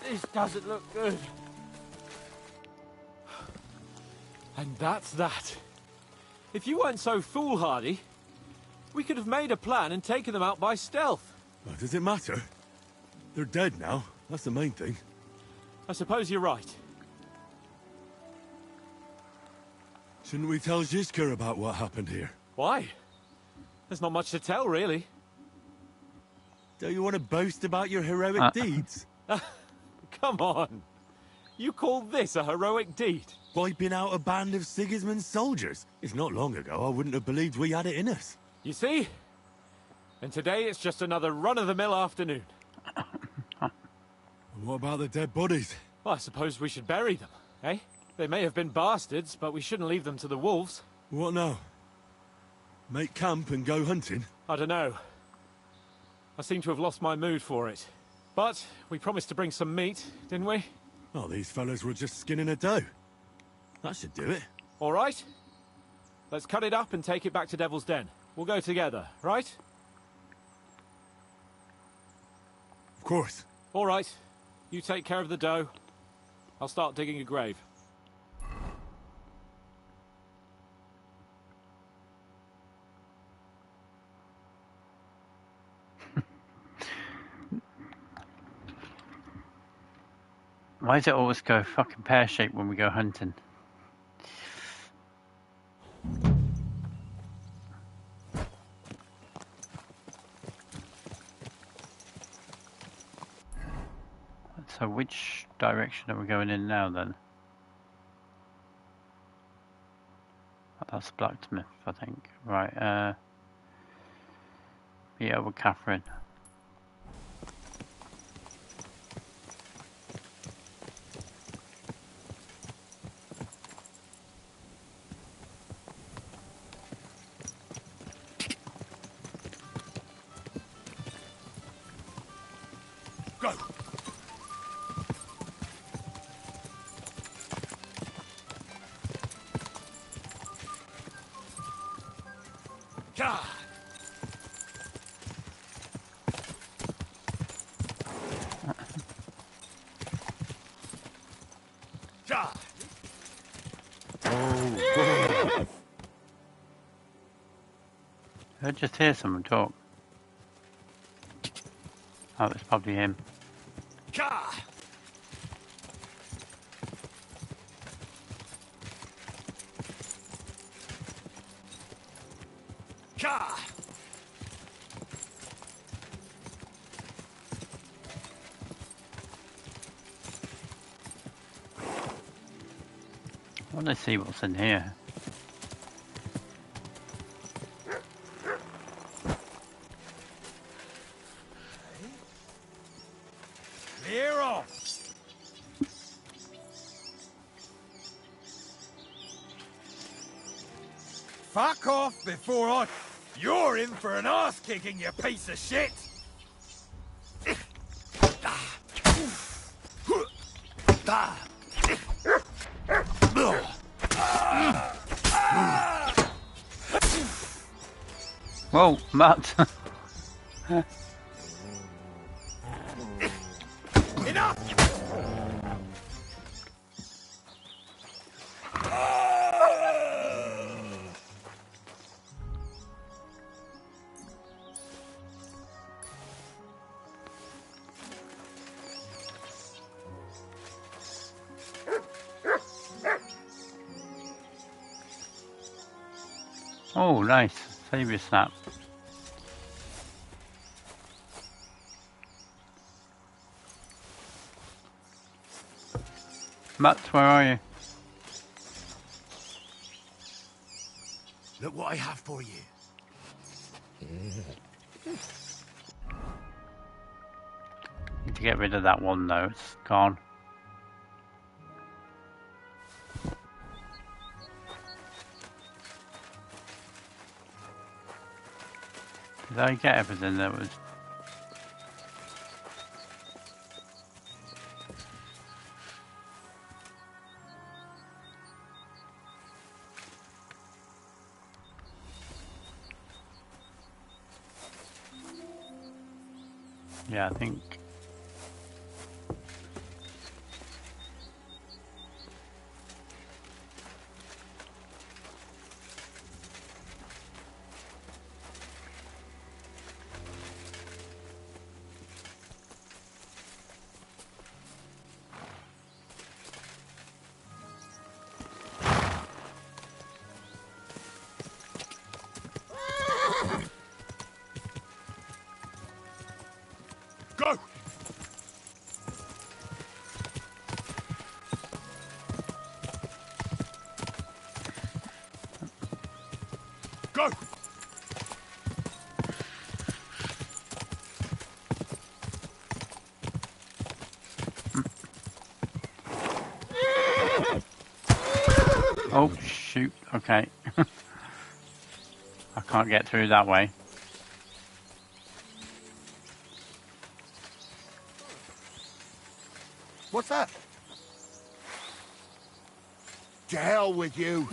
This doesn't look good. And that's that. If you weren't so foolhardy, we could have made a plan and taken them out by stealth. Well, does it matter? They're dead now. That's the main thing. I suppose you're right. Shouldn't we tell Zizka about what happened here? Why? There's not much to tell, really. Don't you want to boast about your heroic deeds? Come on. You call this a heroic deed? Wiping out a band of Sigismund's soldiers. It's not long ago I wouldn't have believed we had it in us. You see? And today it's just another run-of-the-mill afternoon. What about the dead bodies? Well, I suppose we should bury them, eh? They may have been bastards, but we shouldn't leave them to the wolves. What now? Make camp and go hunting? I don't know. I seem to have lost my mood for it. But we promised to bring some meat, didn't we? Oh, these fellas were just skinning a doe. That should do it. All right. Let's cut it up and take it back to Devil's Den. We'll go together, right? Of course. All right. You take care of the doe. I'll start digging a grave. Why does it always go fucking pear-shaped when we go hunting? So which direction are we going in now then? Oh, that's Blacksmith, I think. Right, yeah, with Catherine. I just hear someone talk. Oh, it's probably him. I want to see what's in here. Clear off! Fuck off before I... You're in for an arse-kicking, you piece of shit! Whoa, Matt! Enough! Oh, nice. Savior snap. Matt, where are you? Look what I have for you. Need to get rid of that one though, it's gone. Did I get everything that was... Yeah, I think... Go! Go! Oh, shoot, okay. I Can't get through that way. What's that? To hell with you.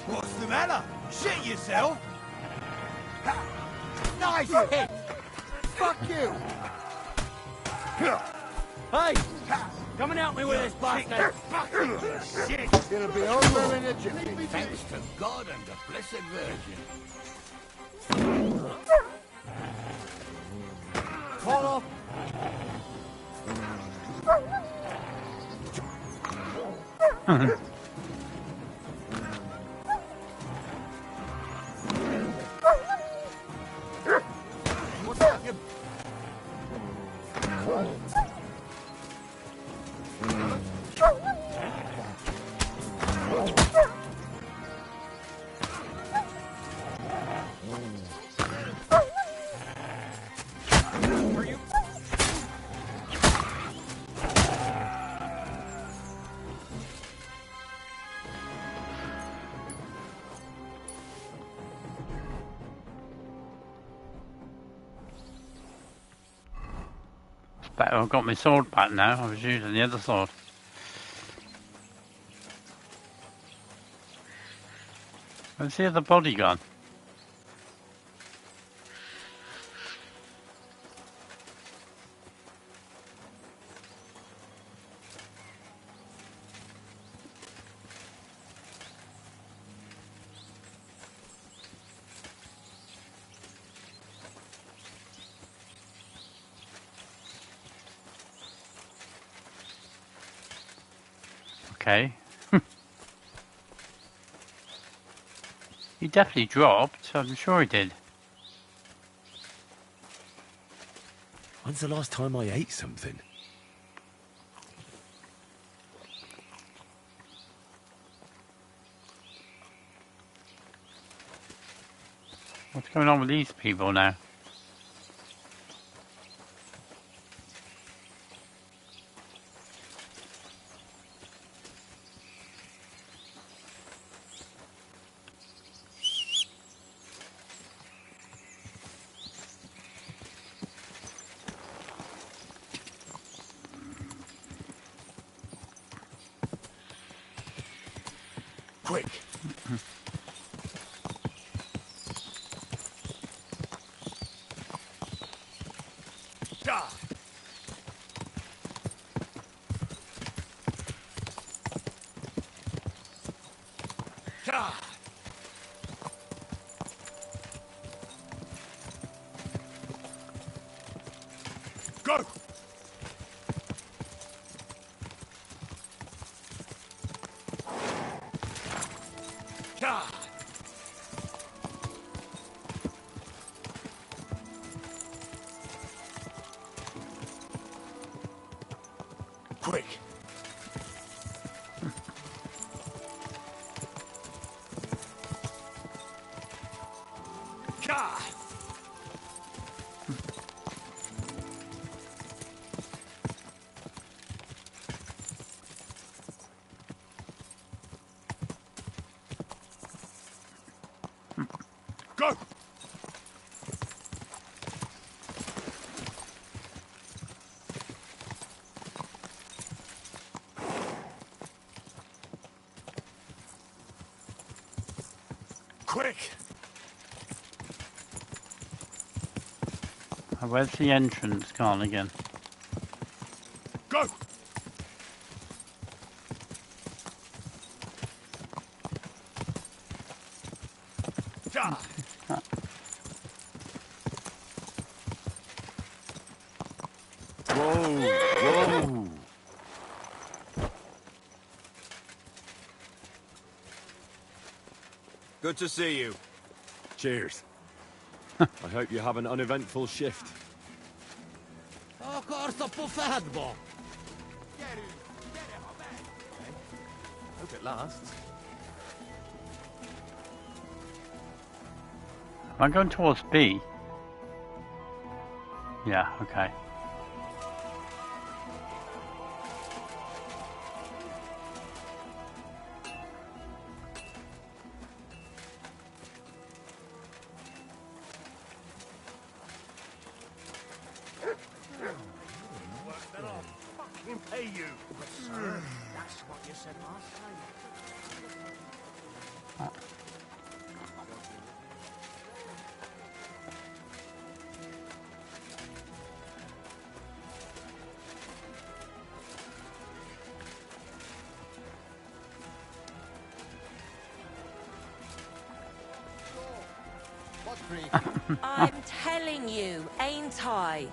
What's the matter? Shit yourself? Nice hit! Fuck you! Hey! Come and help me with this bastard! Shit! It'll be over in a jiffy. Thanks to God and the Blessed Virgin. Call off! What's up, you... Better I've got my sword back now. I was using the other sword. Where's the other body gone? Okay. He definitely dropped, I'm sure he did. When's the last time I ate something? What's going on with these people now? Quick. Go! Quick! Go! Quick! Where's the entrance gone again? Go! Whoa! Good to see you. Cheers. I hope you have an uneventful shift. Of course, the buffet, Bob. Hope it lasts. Am I going towards B? Yeah, okay. Pay you. But sir, that's what you said last time. I'm telling you, ain't I?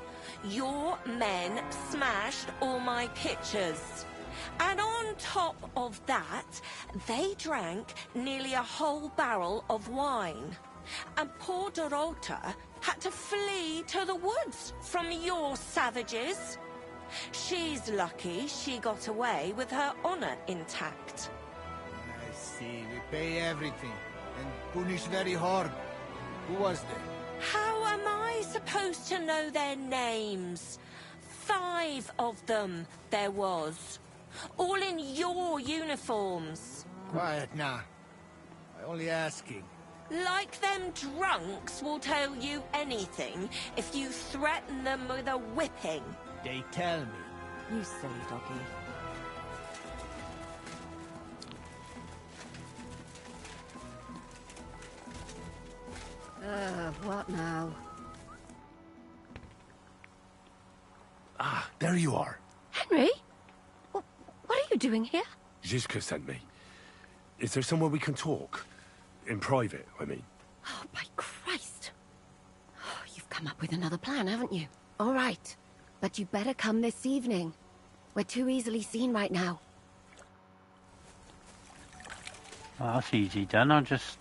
Your men smashed all my pictures. And on top of that, they drank nearly a whole barrel of wine. And poor Dorota had to flee to the woods from your savages. She's lucky she got away with her honor intact. I see. We pay everything. And punish very hard. Who was there? How am I supposed to know their names? 5 of them there was. All in your uniforms. Quiet now. I only asking. Like them drunks will tell you anything if you threaten them with a whipping. They tell me. You silly doggy. What now? Ah, there you are. Henry? What are you doing here? Zizka sent me. Is there somewhere we can talk? In private, I mean. Oh, by Christ. Oh, you've come up with another plan, haven't you? All right. But you better come this evening. We're too easily seen right now. Well, that's easy done. I'll just...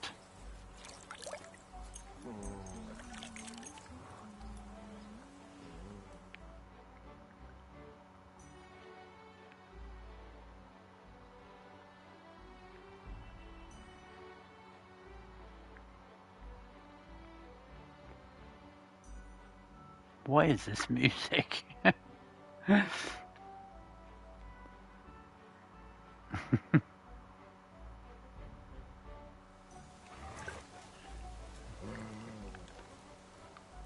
What is this music?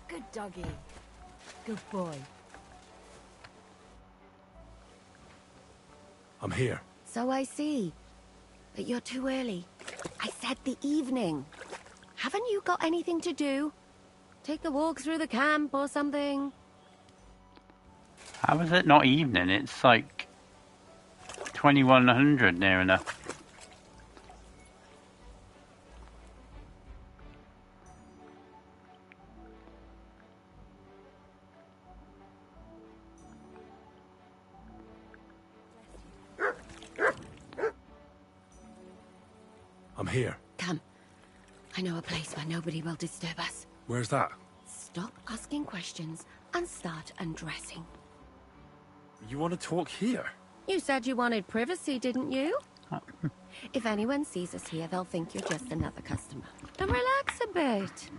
Good doggy. Good boy. I'm here. So I see. But you're too early. I said the evening. Haven't you got anything to do? Take a walk through the camp or something. How is it not evening? It's like 2100 near enough. I'm here. Come. I know a place where nobody will disturb us. Where's that? Stop asking questions and start undressing. You want to talk here? You said you wanted privacy, didn't you? If anyone sees us here, they'll think you're just another customer. And relax a bit.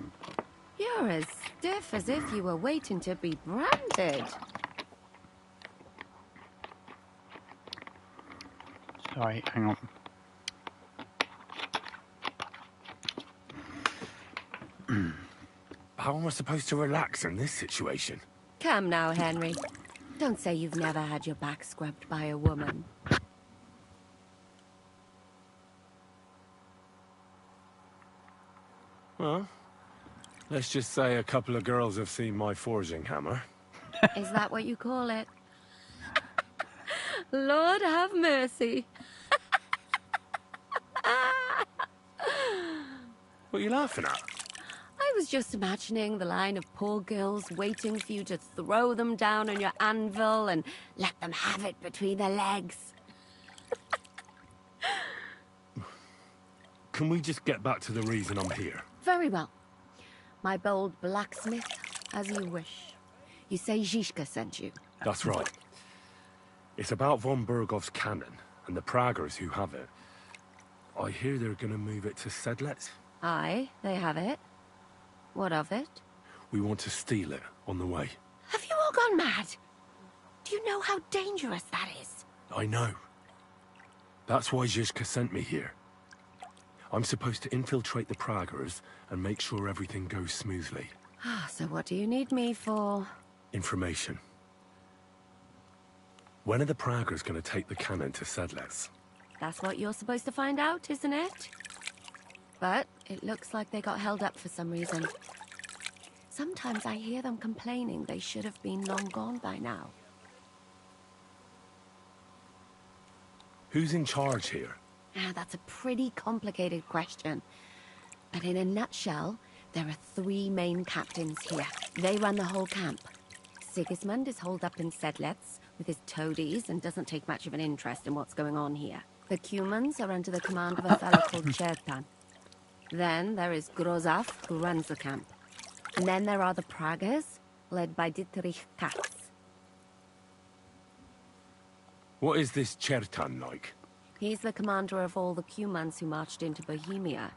You're as stiff as if you were waiting to be branded. Sorry, hang on. How am I supposed to relax in this situation? Come now, Henry. Don't say you've never had your back scrubbed by a woman. Well, Let's just say a couple of girls have seen my forging hammer. Is that what you call it? Lord have mercy. What are you laughing at? I was just imagining the line of poor girls waiting for you to throw them down on your anvil and let them have it between their legs. Can we just get back to the reason I'm here? Very well. My bold blacksmith, as you wish. You say Zizka sent you? That's right. It's about von Bergov's cannon and the Praggers who have it. I hear they're gonna move it to Sedlec. Aye, they have it. What of it? We want to steal it on the way. Have you all gone mad? Do you know how dangerous that is? I know. That's why Zizka sent me here. I'm supposed to infiltrate the Praggers and make sure everything goes smoothly. So what do you need me for? Information. When are the Praggers going to take the cannon to Sedlec? That's what you're supposed to find out, isn't it? But it looks like they got held up for some reason. Sometimes I hear them complaining they should have been long gone by now. Who's in charge here? That's a pretty complicated question. But in a nutshell, there are 3 main captains here. They run the whole camp. Sigismund is holed up in Sedlec with his toadies and doesn't take much of an interest in what's going on here. The Cumans are under the command of a fellow called Chertan. Then there is Grozaf, who runs the camp. And then there are the Praggers, led by Dietrich Katz. What is this Chertan like? He's the commander of all the Cumans who marched into Bohemia.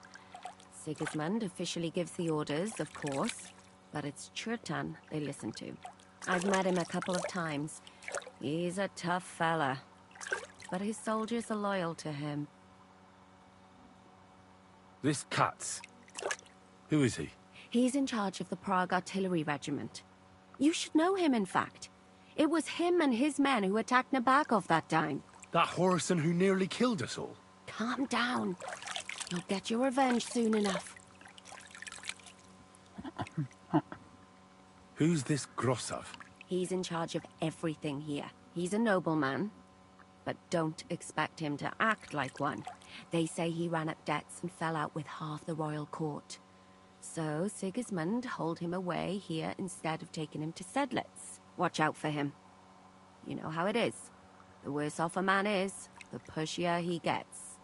Sigismund officially gives the orders, of course, but it's Chertan they listen to. I've met him a couple of times. He's a tough fella, but his soldiers are loyal to him. This Katz, who is he? He's in charge of the Prague Artillery Regiment. You should know him, in fact. It was him and his men who attacked Nabokov that time. That Horson who nearly killed us all. Calm down. You'll get your revenge soon enough. Who's this Grosov? He's in charge of everything here. He's a nobleman, but don't expect him to act like one. They say he ran up debts and fell out with half the royal court. So Sigismund holed him away here instead of taking him to Sedlec. Watch out for him. You know how it is. The worse off a man is, the pushier he gets.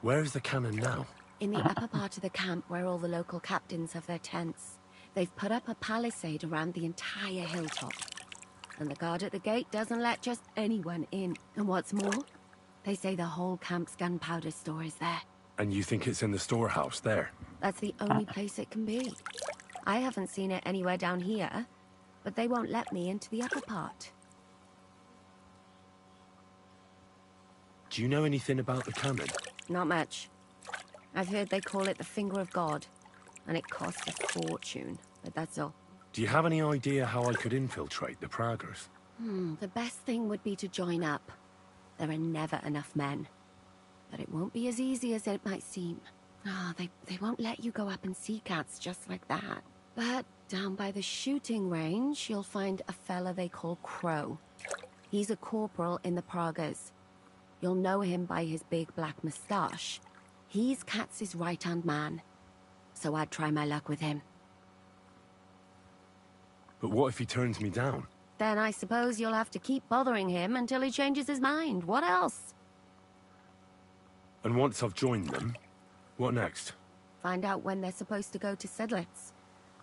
Where's the cannon now? In the upper part of the camp where all the local captains have their tents. They've put up a palisade around the entire hilltop. And the guard at the gate doesn't let just anyone in. And what's more, they say the whole camp's gunpowder store is there. And you think it's in the storehouse there? That's the only place it can be. I haven't seen it anywhere down here, but they won't let me into the upper part. Do you know anything about the cannon? Not much. I've heard they call it the Finger of God, and it costs a fortune, but that's all. Do you have any idea how I could infiltrate the Praggers? The best thing would be to join up. There are never enough men. But it won't be as easy as it might seem. They won't let you go up and see cats just like that. But down by the shooting range, you'll find a fella they call Crow. He's a corporal in the Praggers. You'll know him by his big black moustache. He's Katz's right-hand man. So I'd try my luck with him. But what if he turns me down? Then I suppose you'll have to keep bothering him until he changes his mind. What else? And once I've joined them, what next? Find out when they're supposed to go to Sedlec.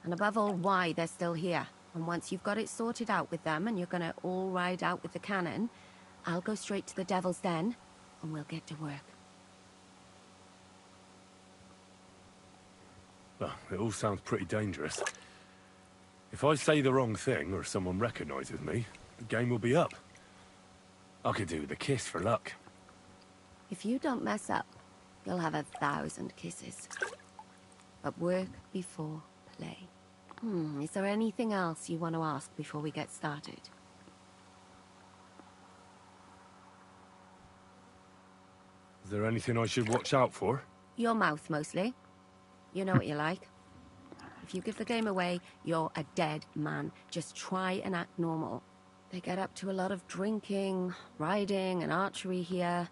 And above all, why they're still here. And once you've got it sorted out with them and you're gonna all ride out with the cannon, I'll go straight to the Devil's Den and we'll get to work. Well, it all sounds pretty dangerous. If I say the wrong thing or someone recognizes me, the game will be up. I could do with a kiss for luck. If you don't mess up, you'll have 1,000 kisses. But work before play. Is there anything else you want to ask before we get started? Is there anything I should watch out for? Your mouth, mostly. You know what you like. If you give the game away, you're a dead man. Just try and act normal. They get up to a lot of drinking, riding, and archery here.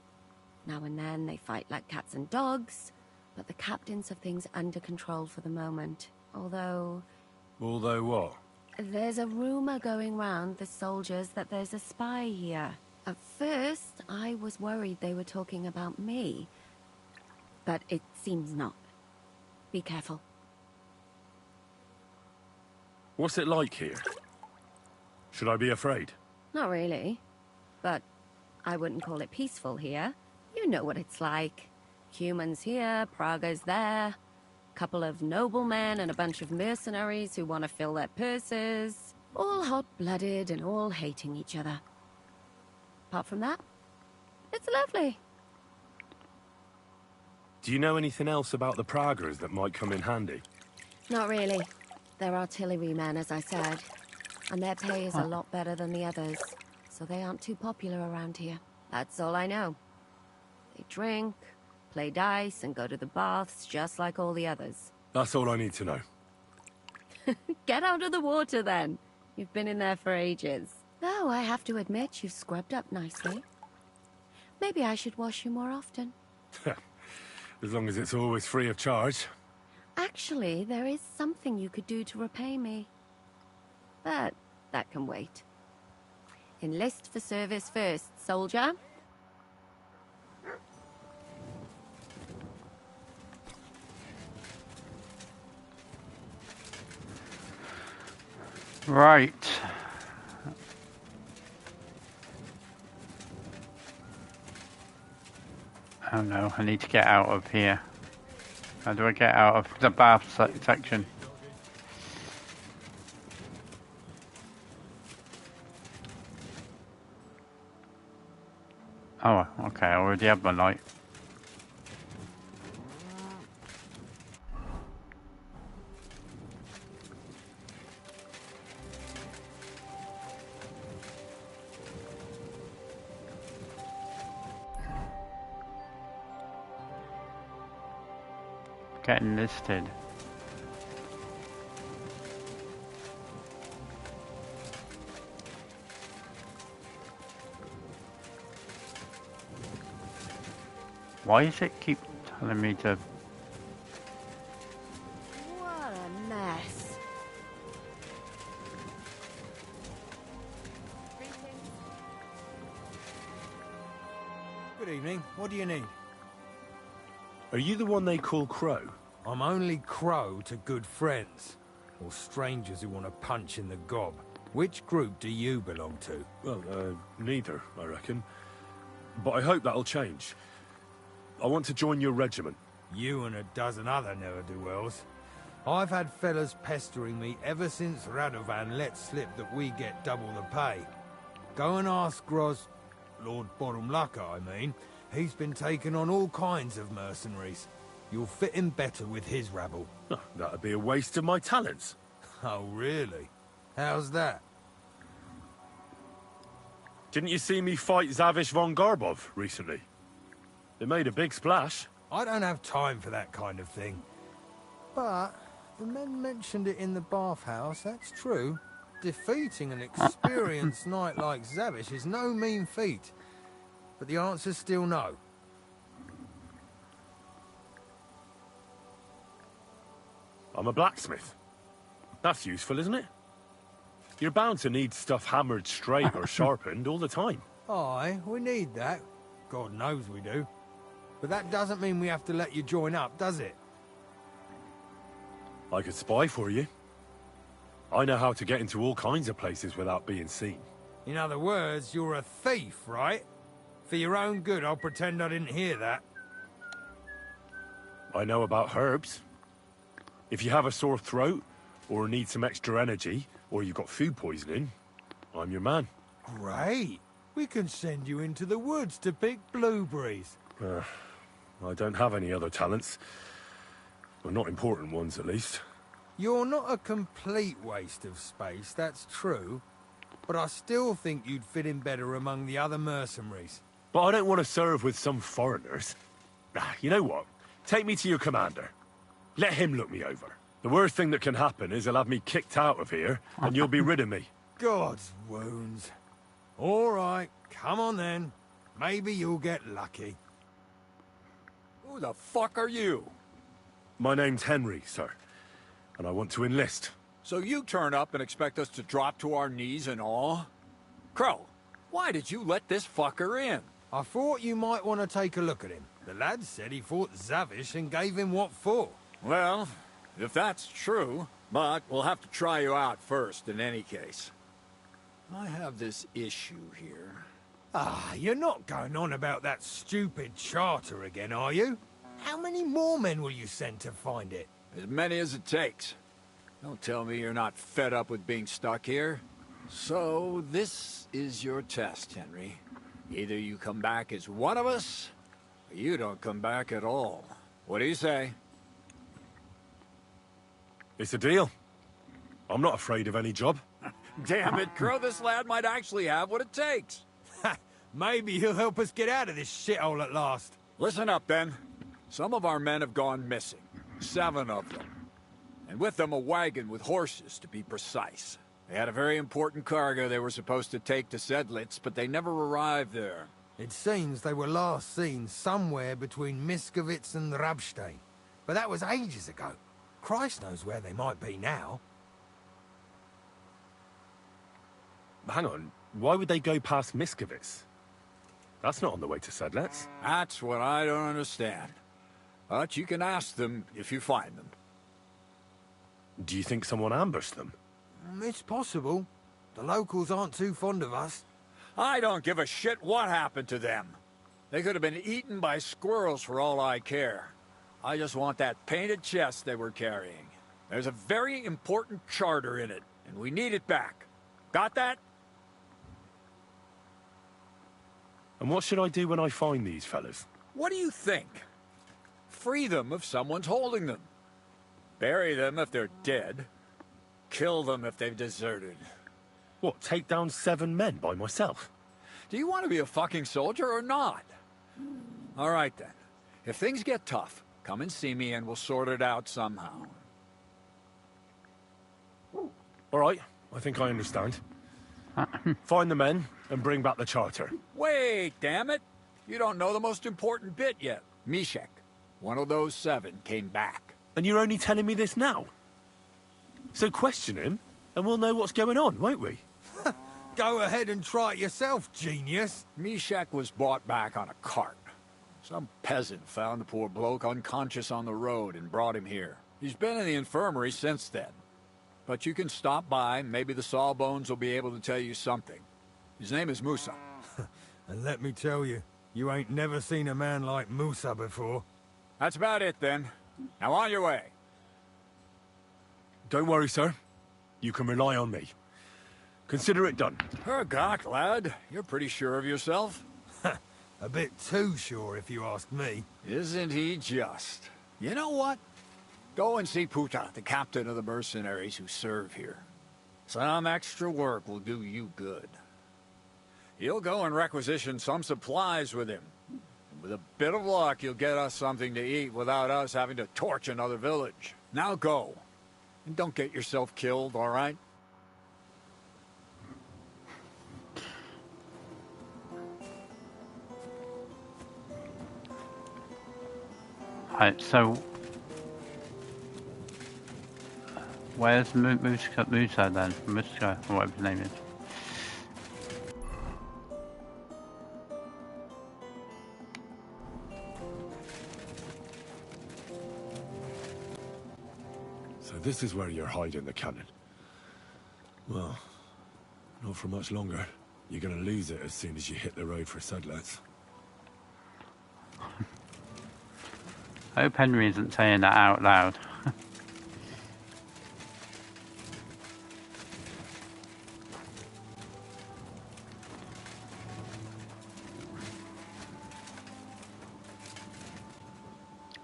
Now and then they fight like cats and dogs, but the captains have things under control for the moment. Although what? there's a rumor going round the soldiers that there's a spy here. At first, I was worried they were talking about me, but it seems not. Be careful. What's it like here? Should I be afraid? Not really, but I wouldn't call it peaceful here. You know what it's like. Humans here, Praga's there. Couple of noblemen and a bunch of mercenaries who want to fill their purses. All hot-blooded and all hating each other. Apart from that, it's lovely. Do you know anything else about the Pragas that might come in handy? Not really. They're artillerymen, as I said. And their pay is a lot better than the others. So they aren't too popular around here. That's all I know. They drink, play dice, and go to the baths just like all the others. That's all I need to know. Get out of the water, then. You've been in there for ages. Though I have to admit, you've scrubbed up nicely. Maybe I should wash you more often. As long as it's always free of charge. Actually, there is something you could do to repay me. But that can wait. Enlist for service first, soldier. Right. Oh no, I need to get out of here. How do I get out of the bath section? Oh, okay, I already have my light. Getting listed. Why does it keep telling me to... What a mess. Good evening. What do you need? Are you the one they call Crow? I'm only Crow to good friends. Or strangers who want to punch in the gob. Which group do you belong to? Well, neither, I reckon. But I hope that'll change. I want to join your regiment. You and a dozen other ne'er-do-wells. I've had fellas pestering me ever since Radovan let slip that we get double the pay. Go and ask Lord Borumlaka, I mean. He's been taking on all kinds of mercenaries. You'll fit in better with his rabble. Oh, that'd be a waste of my talents. Oh, really? How's that? Didn't you see me fight Zavish von Garbov recently? It made a big splash. I don't have time for that kind of thing. But the men mentioned it in the bathhouse, that's true. Defeating an experienced knight like Zavish is no mean feat. But the answer's still no. I'm a blacksmith. That's useful, isn't it? You're bound to need stuff hammered straight or sharpened all the time. Aye, we need that. God knows we do. But that doesn't mean we have to let you join up, does it? I could spy for you. I know how to get into all kinds of places without being seen. In other words, you're a thief, right? For your own good, I'll pretend I didn't hear that. I know about herbs. If you have a sore throat, or need some extra energy, or you've got food poisoning, I'm your man. Great. We can send you into the woods to pick blueberries. I don't have any other talents. Well, not important ones, at least. You're not a complete waste of space, that's true. But I still think you'd fit in better among the other mercenaries. But I don't want to serve with some foreigners. You know what? Take me to your commander. Let him look me over. The worst thing that can happen is he'll have me kicked out of here, and you'll be rid of me. God's wounds. All right, come on then. Maybe you'll get lucky. Who the fuck are you? My name's Henry, sir, and I want to enlist. So you turn up and expect us to drop to our knees in awe? Crow, why did you let this fucker in? I thought you might want to take a look at him. The lad said he fought Zavish and gave him what for. Well, if that's true, but we'll have to try you out first in any case. I have this issue here. Ah, you're not going on about that stupid charter again, are you? How many more men will you send to find it? As many as it takes. Don't tell me you're not fed up with being stuck here. So, this is your test, Henry. Either you come back as one of us, or you don't come back at all. What do you say? It's a deal. I'm not afraid of any job. Damn it, Crow, this lad might actually have what it takes. Maybe he'll help us get out of this shithole at last. Listen up, then. Some of our men have gone missing. 7 of them. And with them a wagon with horses, to be precise. They had a very important cargo they were supposed to take to Sedlitz, but they never arrived there. It seems they were last seen somewhere between Miskovitz and Rabstein. But that was ages ago. Christ knows where they might be now. Hang on, why would they go past Miskovitz? That's not on the way to Sedlitz. That's what I don't understand. But you can ask them if you find them. Do you think someone ambushed them? It's possible. The locals aren't too fond of us. I don't give a shit what happened to them. They could have been eaten by squirrels for all I care. I just want that painted chest they were carrying. There's a very important charter in it, and we need it back. Got that? And what should I do when I find these fellas? What do you think? Free them if someone's holding them. Bury them if they're dead. Kill them if they've deserted. What, take down 7 men by myself? Do you want to be a fucking soldier or not? All right then. If things get tough, come and see me and we'll sort it out somehow. All right, I think I understand. Find the men and bring back the charter. Wait, damn it! You don't know the most important bit yet. Mishek, one of those 7, came back. And you're only telling me this now? So question him, and we'll know what's going on, won't we? Go ahead and try it yourself, genius. Mishek was brought back on a cart. Some peasant found the poor bloke unconscious on the road and brought him here. He's been in the infirmary since then. But you can stop by, maybe the Sawbones will be able to tell you something. His name is Musa. And let me tell you, you ain't never seen a man like Musa before. That's about it, then. Now on your way. Don't worry, sir. You can rely on me. Consider it done. Hergott, lad. You're pretty sure of yourself. A bit too sure, if you ask me. Isn't he just? You know what? Go and see Puta, the captain of the mercenaries who serve here. Some extra work will do you good. He'll go and requisition some supplies with him. And with a bit of luck, you'll get us something to eat without us having to torch another village. Now go. And don't get yourself killed, all right? Right, so where's Musa then? Musa, or whatever his name is. So this is where you're hiding the cannon. Well, not for much longer. You're gonna lose it as soon as you hit the road for Sedlitz. I hope Henry isn't saying that out loud.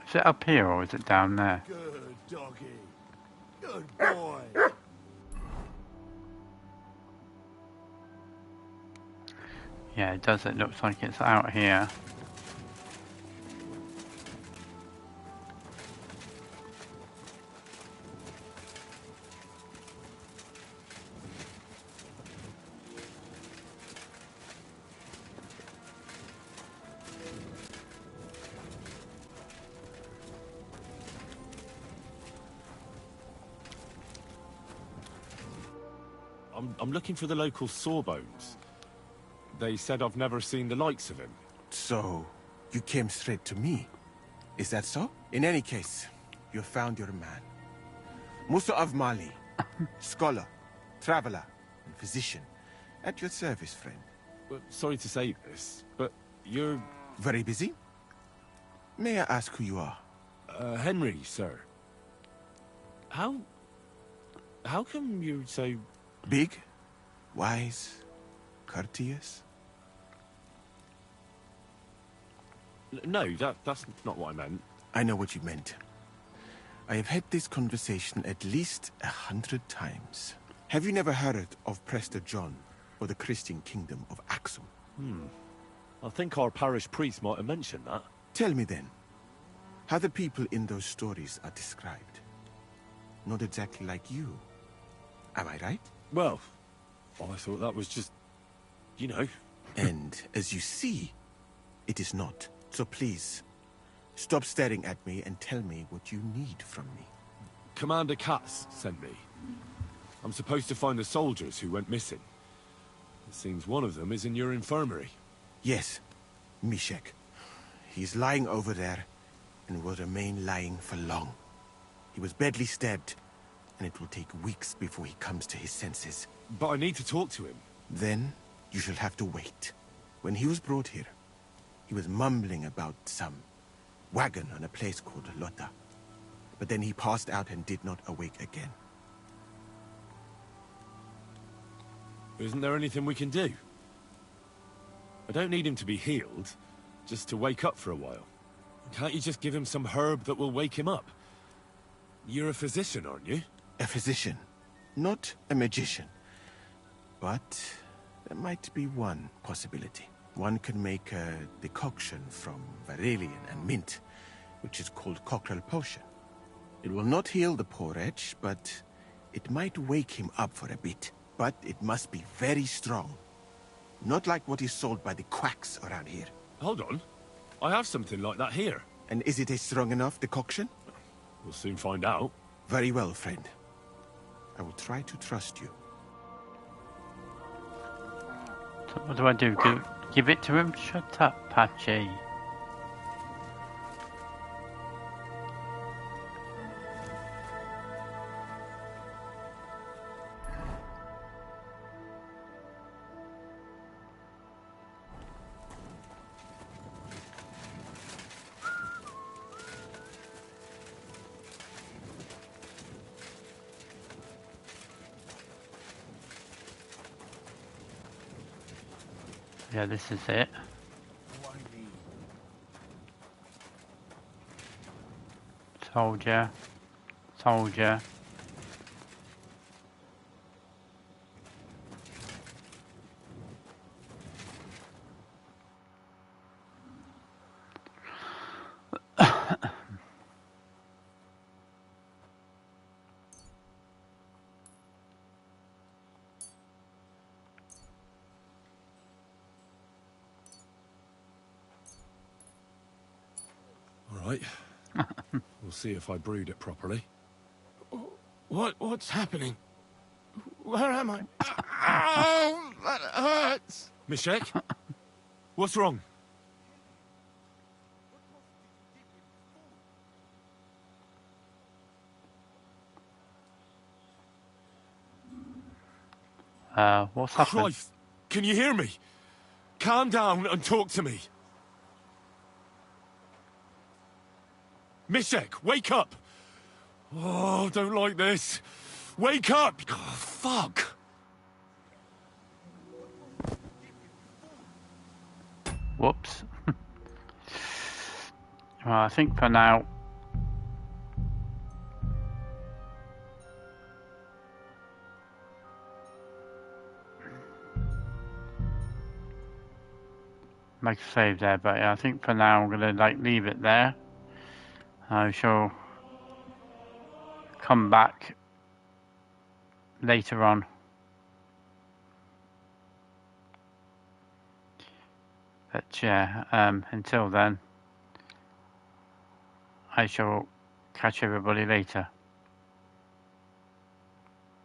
Is it up here or is it down there? Good doggy. Good boy. Yeah, it does. It looks like it's out here. I'm looking for the local Sawbones. They said I've never seen the likes of him. So, you came straight to me. Is that so? In any case, you found your man. Musa of Mali, scholar, traveler, and physician. At your service, friend. Sorry to say this, but you're... Very busy? May I ask who you are? Henry, sir. How come you're so... Big? Wise? Courteous? No, that's not what I meant. I know what you meant. I have had this conversation at least 100 times. Have you never heard of Prester John, or the Christian kingdom of Axum? I think our parish priest might have mentioned that. Tell me then, how the people in those stories are described. Not exactly like you. Am I right? Well, I thought that was just... you know. And as you see, it is not. So please, stop staring at me and tell me what you need from me. Commander Katz sent me. I'm supposed to find the soldiers who went missing. It seems one of them is in your infirmary. Yes, Mishek. He's lying over there, and will remain lying for long. He was badly stabbed, and it will take weeks before he comes to his senses. But I need to talk to him. Then, you shall have to wait. When he was brought here, he was mumbling about some wagon on a place called Lota. But then he passed out and did not awake again. Isn't there anything we can do? I don't need him to be healed, just to wake up for a while. Can't you just give him some herb that will wake him up? You're a physician, aren't you? A physician, not a magician. But there might be one possibility. One can make a decoction from Varelian and mint, which is called Cockrell Potion. It will not heal the poor wretch, but it might wake him up for a bit. But it must be very strong. Not like what is sold by the quacks around here. Hold on. I have something like that here. And is it a strong enough decoction? We'll soon find out. Very well, friend. I will try to trust you. So what do I do? Give it to him? Shut up, Patchy. Yeah, this is it. Soldier. Soldier. Right. We'll see if I brewed it properly. What's happening? Where am I? Ow! That hurts! Mishek? What's wrong? What's happened? Christ! Can you hear me? Calm down and talk to me. Mishek, wake up! Oh, don't like this. Wake up! Oh, fuck! Whoops. Well, I think for now... make a save there, but yeah, I think for now I'm gonna leave it there. I shall come back later on. But yeah, until then, I shall catch everybody later.